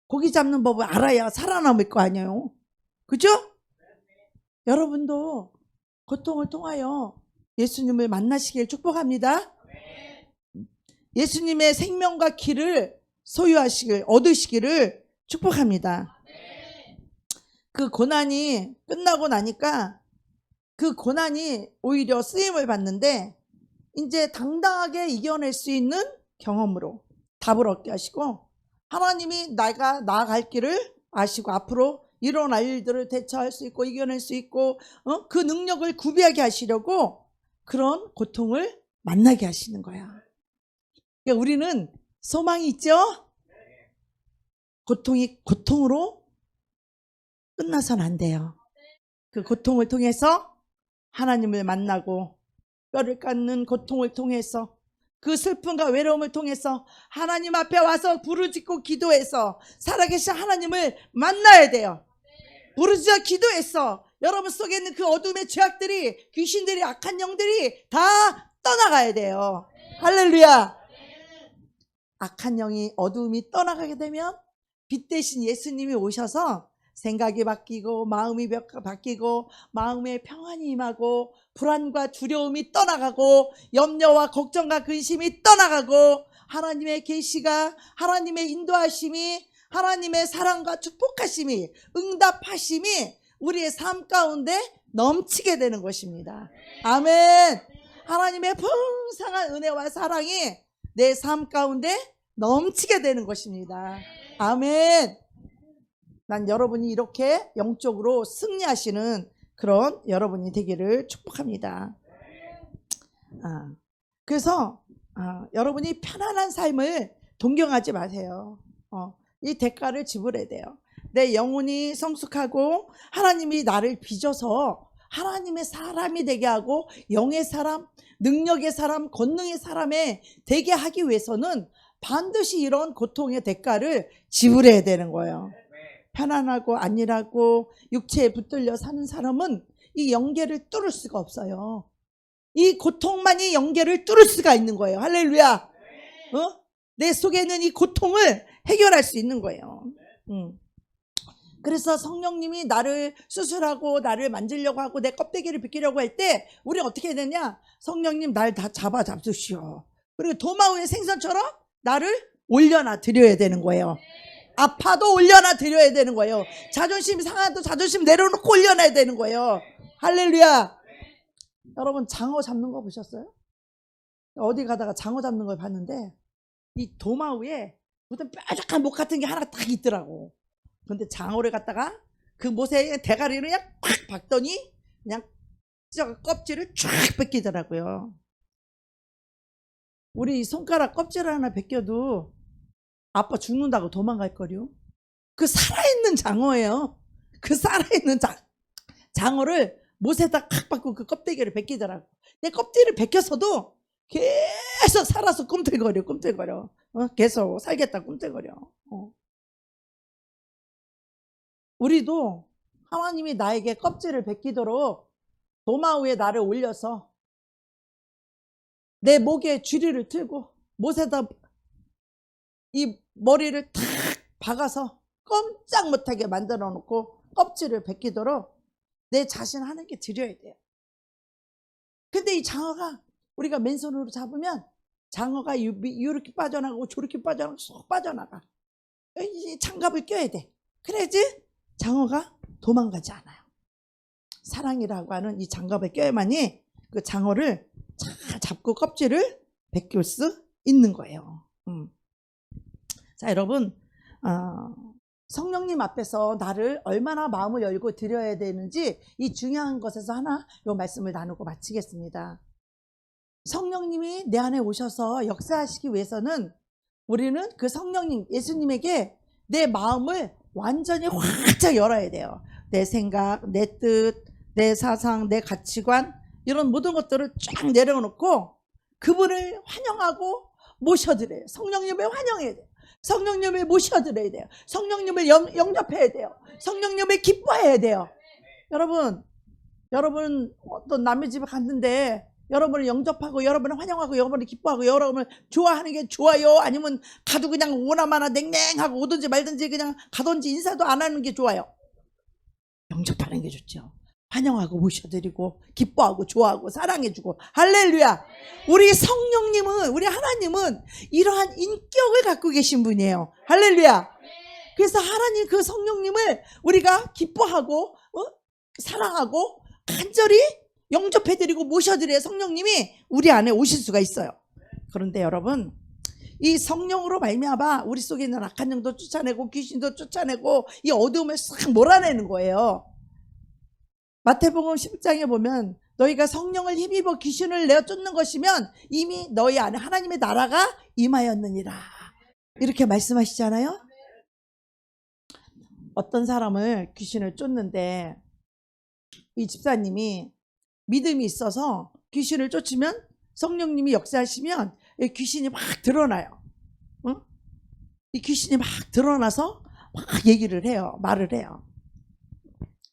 고기 잡는 법을 알아야 살아남을 거 아니에요. 그죠? 여러분도 고통을 통하여 예수님을 만나시길 축복합니다. 예수님의 생명과 길을 얻으시기를 축복합니다. 그 고난이 끝나고 나니까 그 고난이 오히려 쓰임을 받는데, 이제 당당하게 이겨낼 수 있는 경험으로 답을 얻게 하시고, 하나님이 내가 나아갈 길을 아시고 앞으로 일어날 일들을 대처할 수 있고 이겨낼 수 있고 그 능력을 구비하게 하시려고 그런 고통을 만나게 하시는 거야. 그러니까 우리는 소망이 있죠? 고통이 고통으로 끝나선 안 돼요. 그 고통을 통해서 하나님을 만나고, 뼈를 깎는 고통을 통해서, 그 슬픔과 외로움을 통해서 하나님 앞에 와서 부르짖고 기도해서 살아계신 하나님을 만나야 돼요. 부르짖어 기도해서 여러분 속에 있는 그 어둠의 죄악들이, 귀신들이, 악한 영들이 다 떠나가야 돼요. 할렐루야. 악한 영이, 어두움이 떠나가게 되면 빛 대신 예수님이 오셔서 생각이 바뀌고 마음이 바뀌고 마음에 평안이 임하고 불안과 두려움이 떠나가고 염려와 걱정과 근심이 떠나가고 하나님의 계시가, 하나님의 인도하심이, 하나님의 사랑과 축복하심이, 응답하심이 우리의 삶 가운데 넘치게 되는 것입니다. 아멘. 하나님의 풍성한 은혜와 사랑이 내 삶 가운데 넘치게 되는 것입니다. 아멘. 난 여러분이 이렇게 영적으로 승리하시는 그런 여러분이 되기를 축복합니다. 그래서 여러분이 편안한 삶을 동경하지 마세요. 이 대가를 지불해야 돼요. 내 영혼이 성숙하고 하나님이 나를 빚어서 하나님의 사람이 되게 하고 영의 사람, 능력의 사람, 권능의 사람에 되게 하기 위해서는 반드시 이런 고통의 대가를 지불해야 되는 거예요. 편안하고 안일하고 육체에 붙들려 사는 사람은 이 영계를 뚫을 수가 없어요. 이 고통만이 영계를 뚫을 수가 있는 거예요. 할렐루야. 내 속에 있는 이 고통을 해결할 수 있는 거예요. 그래서 성령님이 나를 수술하고 나를 만지려고 하고 내 껍데기를 벗기려고 할 때 우리 어떻게 해야 되냐? 성령님 날 다 잡으시오. 그리고 도마우의 생선처럼 나를 올려놔 드려야 되는 거예요. 아파도 올려놔 드려야 되는 거예요. 자존심 상해도 자존심 내려놓고 올려놔야 되는 거예요. 할렐루야. 여러분 장어 잡는 거 보셨어요? 어디 가다가 장어 잡는 걸 봤는데 이 도마우에 무슨 뾰족한 목 같은 게 하나 딱 있더라고. 근데 장어를 갖다가 그 못에 대가리를 그냥 팍 박더니 그냥 껍질을 쫙 벗기더라고요. 우리 손가락 껍질 하나 벗겨도 아빠 죽는다고 도망갈 거요. 그 살아있는 장어예요. 그 살아있는 장어를 못에다 팍 박고 그 껍데기를 벗기더라고. 내 껍질을 벗겨서도 계속 살아서 꿈틀거려. 계속 살겠다 꿈틀거려. 우리도 하나님이 나에게 껍질을 벗기도록 도마우에 나를 올려서 내 목에 쥐리를 틀고 못에다 이 머리를 탁 박아서 꼼짝 못하게 만들어 놓고 껍질을 벗기도록 내 자신 하나님께 드려야 돼요. 근데 이 장어가 우리가 맨손으로 잡으면 장어가 이렇게 빠져나가고 저렇게 빠져나가고 쏙 빠져나가. 이 장갑을 껴야 돼. 그래야지 장어가 도망가지 않아요. 사랑이라고 하는 이 장갑을 껴야만이 그 장어를 잘 잡고 껍질을 벗길 수 있는 거예요. 자, 여러분, 성령님 앞에서 나를 얼마나 마음을 열고 드려야 되는지 이 중요한 것에서 하나 이 말씀을 나누고 마치겠습니다. 성령님이 내 안에 오셔서 역사하시기 위해서는 우리는 그 성령님, 예수님에게 내 마음을 완전히 활짝 열어야 돼요. 내 생각, 내 뜻, 내 사상, 내 가치관 이런 모든 것들을 쫙 내려놓고 그분을 환영하고 모셔드려요. 성령님을 환영해야 돼요. 성령님을 모셔드려야 돼요. 성령님을 영접해야 돼요. 성령님을 기뻐해야 돼요. 여러분 어떤 남의 집에 갔는데 여러분을 영접하고 여러분을 환영하고 여러분을 기뻐하고 여러분을 좋아하는 게 좋아요? 아니면 가도 그냥 오나마나 냉랭하고 오든지 말든지 그냥 가든지 인사도 안 하는 게 좋아요? 영접하는 게 좋죠. 환영하고 모셔드리고 기뻐하고 좋아하고 사랑해주고. 할렐루야. 우리 성령님은, 우리 하나님은 이러한 인격을 갖고 계신 분이에요. 할렐루야. 그래서 하나님 그 성령님을 우리가 기뻐하고 사랑하고 간절히 영접해드리고 모셔드려야 성령님이 우리 안에 오실 수가 있어요. 그런데 여러분, 이 성령으로 말미암아 우리 속에 있는 악한 영도 쫓아내고 귀신도 쫓아내고 이 어두움을 싹 몰아내는 거예요. 마태복음 10장에 보면 너희가 성령을 힘입어 귀신을 내어 쫓는 것이면 이미 너희 안에 하나님의 나라가 임하였느니라 이렇게 말씀하시잖아요. 어떤 사람을 귀신을 쫓는데 이 집사님이 믿음이 있어서 귀신을 쫓으면 성령님이 역사하시면 이 귀신이 막 드러나요. 이 귀신이 막 드러나서 막 얘기를 해요. 말을 해요.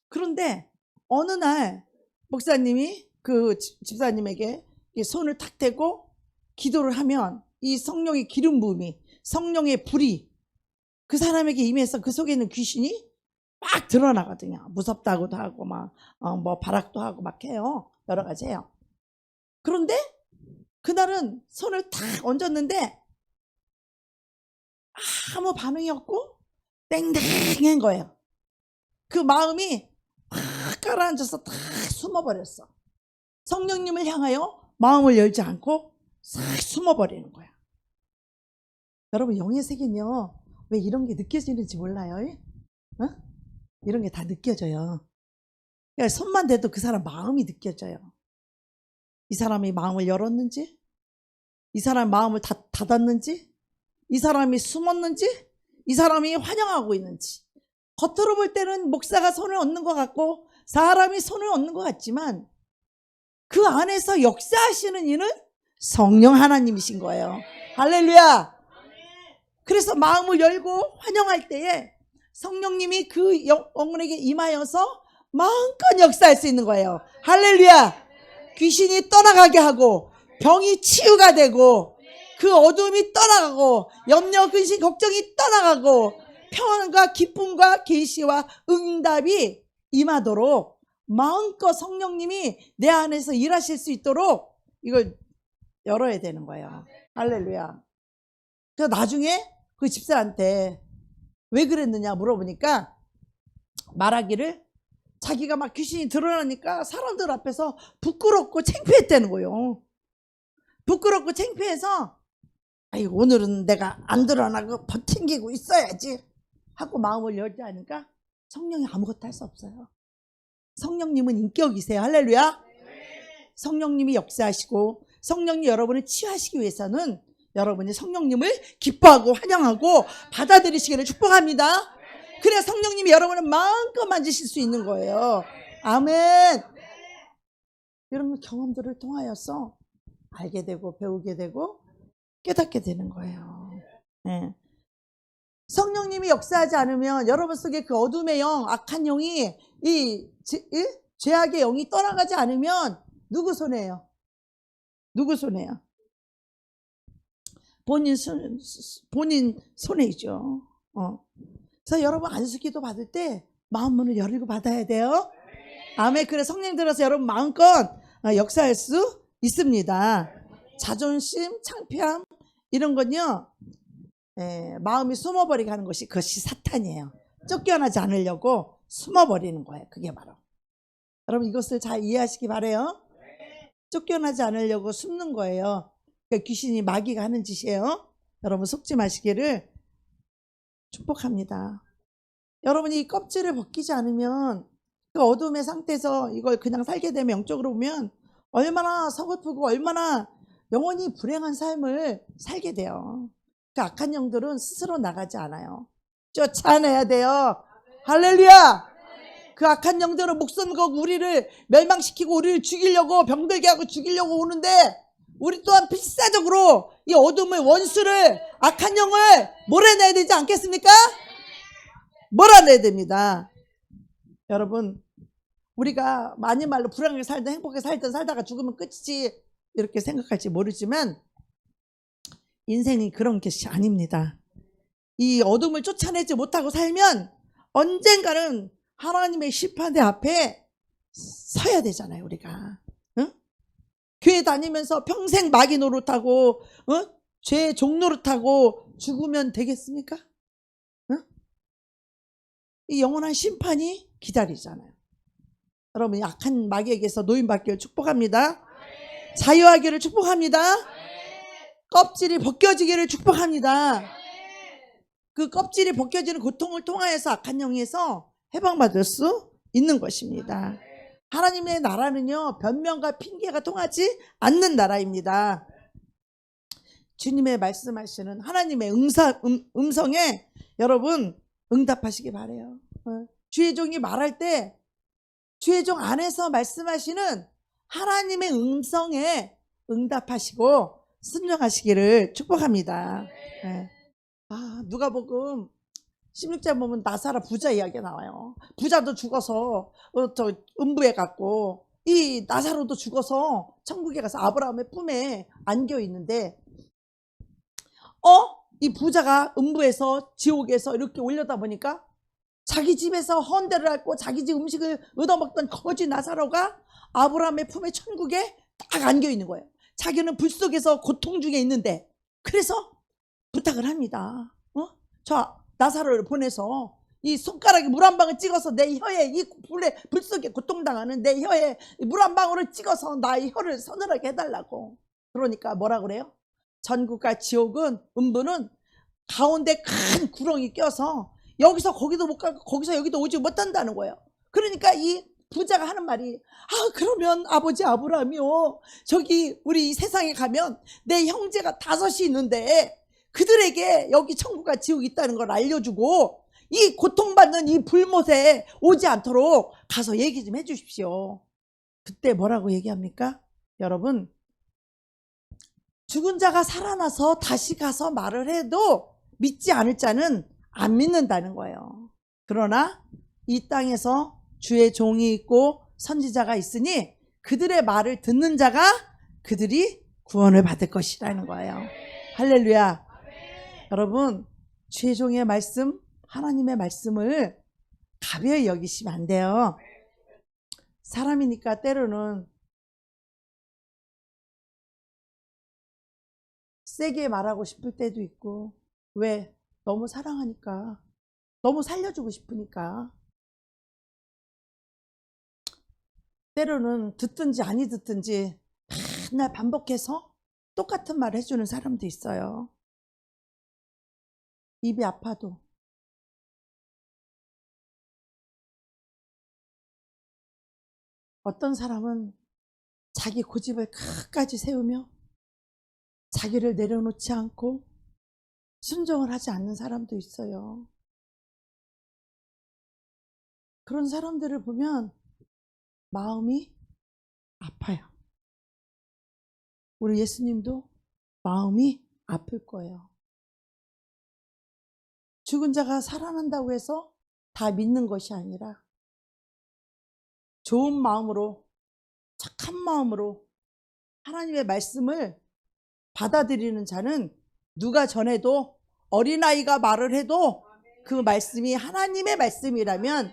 그런데 어느 날 목사님이 그 집사님에게 손을 탁 대고 기도를 하면 이 성령의 기름 부음이, 성령의 불이 그 사람에게 임해서 그 속에 있는 귀신이 막 드러나거든요. 무섭다고도 하고 막 뭐 발악도 하고 막 해요. 여러 가지 해요. 그런데 그날은 손을 탁 얹었는데 아무 반응이 없고 땡땡한 거예요. 그 마음이 탁 가라앉아서 탁 숨어버렸어. 성령님을 향하여 마음을 열지 않고 싹 숨어버리는 거야. 여러분 영의 세계는요, 왜 이런 게 느껴지는지 몰라요. 이런 게 다 느껴져요. 그러니까 손만 대도 그 사람 마음이 느껴져요. 이 사람이 마음을 열었는지, 이 사람이 마음을 닫았는지, 이 사람이 숨었는지, 이 사람이 환영하고 있는지. 겉으로 볼 때는 목사가 손을 얹는 것 같고 사람이 손을 얹는 것 같지만 그 안에서 역사하시는 이는 성령 하나님이신 거예요. 할렐루야. 그래서 마음을 열고 환영할 때에 성령님이 그 영혼에게 임하여서 마음껏 역사할 수 있는 거예요. 할렐루야. 귀신이 떠나가게 하고 병이 치유가 되고 그 어둠이 떠나가고 염려, 근심, 걱정이 떠나가고 평안과 기쁨과 계시와 응답이 임하도록 마음껏 성령님이 내 안에서 일하실 수 있도록 이걸 열어야 되는 거예요. 할렐루야. 그래서 나중에 그 집사한테 왜 그랬느냐 물어보니까 말하기를 자기가 막 귀신이 드러나니까 사람들 앞에서 부끄럽고 창피했다는 거예요. 부끄럽고 창피해서 아이 오늘은 내가 안 드러나고 버팅기고 있어야지 하고 마음을 열지 않으니까 성령이 아무것도 할 수 없어요. 성령님은 인격이세요. 할렐루야. 성령님이 역사하시고 성령님 여러분을 치유하시기 위해서는 여러분이 성령님을 기뻐하고 환영하고 받아들이시기를 축복합니다. 그래야 성령님이 여러분을 마음껏 만지실 수 있는 거예요. 아멘. 이런 경험들을 통하여서 알게 되고 배우게 되고 깨닫게 되는 거예요. 네. 성령님이 역사하지 않으면 여러분 속에 그 어둠의 영, 악한 영이 이 죄악의 영이 떠나가지 않으면 누구 손해예요? 누구 손해요? 본인 손해이죠. 그래서 여러분 안수기도 받을 때 마음 문을 열고 받아야 돼요. 아멘. 그래 성령 들어서 여러분 마음껏 역사할 수 있습니다. 자존심, 창피함 이런 건요. 마음이 숨어버리게 하는 것이 그것이 사탄이에요. 쫓겨나지 않으려고 숨어버리는 거예요. 그게 바로. 여러분 이것을 잘 이해하시기 바라요. 쫓겨나지 않으려고 숨는 거예요. 그러니까 귀신이 마귀가 하는 짓이에요. 여러분 속지 마시기를 축복합니다. 여러분이 이 껍질을 벗기지 않으면 그 어둠의 상태에서 이걸 그냥 살게 되면 영적으로 보면 얼마나 서글프고 얼마나 영원히 불행한 삶을 살게 돼요. 그 악한 영들은 스스로 나가지 않아요. 쫓아내야 돼요. 할렐루야. 그 악한 영들은 목숨 걸고 우리를 멸망시키고 우리를 죽이려고 병들게 하고 죽이려고 오는데 우리 또한 필사적으로 이 어둠의 원수를 악한 영을 몰아내야 되지 않겠습니까? 몰아내야 됩니다. 여러분 우리가 많이 말로 불행하게 살든 행복하게 살다가 죽으면 끝이지 이렇게 생각할지 모르지만 인생이 그런 것이 아닙니다. 이 어둠을 쫓아내지 못하고 살면 언젠가는 하나님의 심판대 앞에 서야 되잖아요. 우리가 응? 교회 다니면서 평생 마귀 노릇하고 죄 종노릇하고 죽으면 되겠습니까? 응? 이 영원한 심판이 기다리잖아요. 여러분 약한 마귀에게서 노임받기를 축복합니다. 자유하기를 축복합니다. 껍질이 벗겨지기를 축복합니다. 그 껍질이 벗겨지는 고통을 통하여서 악한 영에서 해방받을 수 있는 것입니다. 하나님의 나라는요 변명과 핑계가 통하지 않는 나라입니다. 주님의 말씀하시는 하나님의 음성에 여러분 응답하시기 바라요. 주의 종이 말할 때 주의 종 안에서 말씀하시는 하나님의 음성에 응답하시고 순종하시기를 축복합니다. 네. 누가복음 16장 보면 나사라 부자 이야기가 나와요. 부자도 죽어서 음부에 갔고 이 나사로도 죽어서 천국에 가서 아브라함의 품에 안겨 있는데 이 부자가 음부에서 지옥에서 이렇게 올려다 보니까 자기 집에서 헌대를 하고 자기 집 음식을 얻어먹던 거지 나사로가 아브라함의 품에 천국에 딱 안겨 있는 거예요. 자기는 불 속에서 고통 중에 있는데 그래서 부탁을 합니다. 저 나사로를 보내서 이 손가락에 물 한 방울 찍어서 내 혀에 이 불 속에 고통당하는 내 혀에 물 한 방울을 찍어서 나의 혀를 서늘하게 해달라고. 그러니까 뭐라 그래요? 전국과 지옥은 음부는 가운데 큰 구렁이 껴서 여기서 거기도 못 가고 거기서 여기도 오지 못한다는 거예요. 그러니까 이 부자가 하는 말이 그러면 아버지 아브라함이요 저기 우리 세상에 가면 내 형제가 5이 있는데 그들에게 여기 천국과 지옥이 있다는 걸 알려주고 이 고통받는 이 불못에 오지 않도록 가서 얘기 좀 해주십시오. 그때 뭐라고 얘기합니까? 여러분 죽은 자가 살아나서 다시 가서 말을 해도 믿지 않을 자는 안 믿는다는 거예요. 그러나 이 땅에서 주의 종이 있고 선지자가 있으니 그들의 말을 듣는 자가 그들이 구원을 받을 것이라는 거예요. 할렐루야. 여러분 주의 종의 말씀 하나님의 말씀을 가벼이 여기시면 안 돼요. 사람이니까 때로는 세게 말하고 싶을 때도 있고, 왜? 너무 사랑하니까, 너무 살려주고 싶으니까. 때로는 듣든지 아니 듣든지 맨날 반복해서 똑같은 말 해주는 사람도 있어요. 입이 아파도. 어떤 사람은 자기 고집을 끝까지 세우며 자기를 내려놓지 않고 순종을 하지 않는 사람도 있어요. 그런 사람들을 보면 마음이 아파요. 우리 예수님도 마음이 아플 거예요. 죽은 자가 살아난다고 해서 다 믿는 것이 아니라 좋은 마음으로, 착한 마음으로 하나님의 말씀을 받아들이는 자는 누가 전해도, 어린아이가 말을 해도 그 말씀이 하나님의 말씀이라면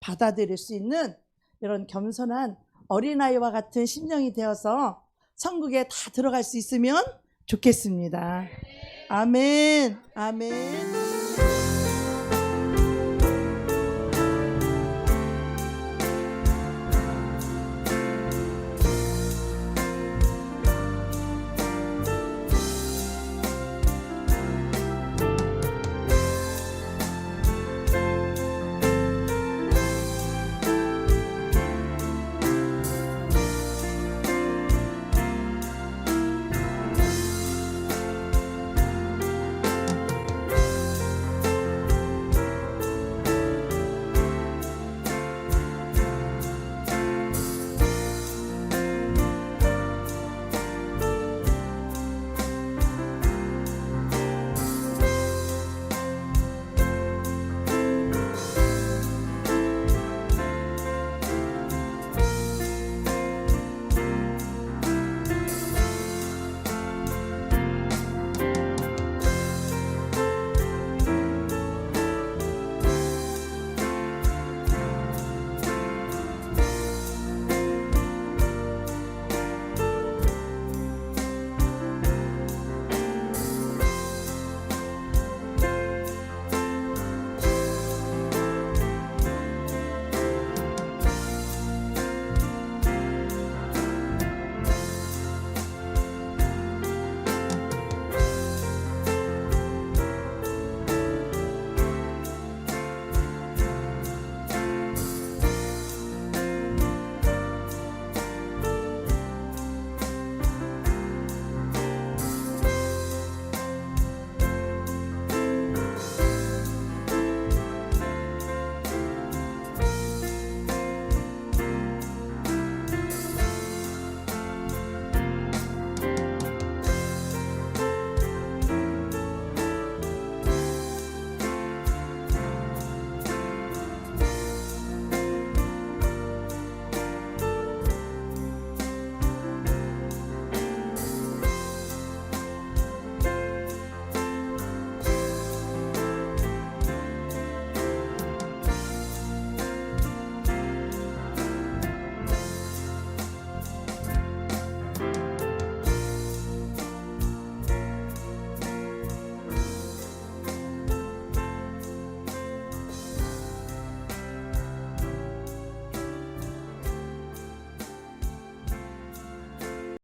받아들일 수 있는 이런 겸손한 어린아이와 같은 심령이 되어서 천국에 다 들어갈 수 있으면 좋겠습니다. 아멘. 아멘.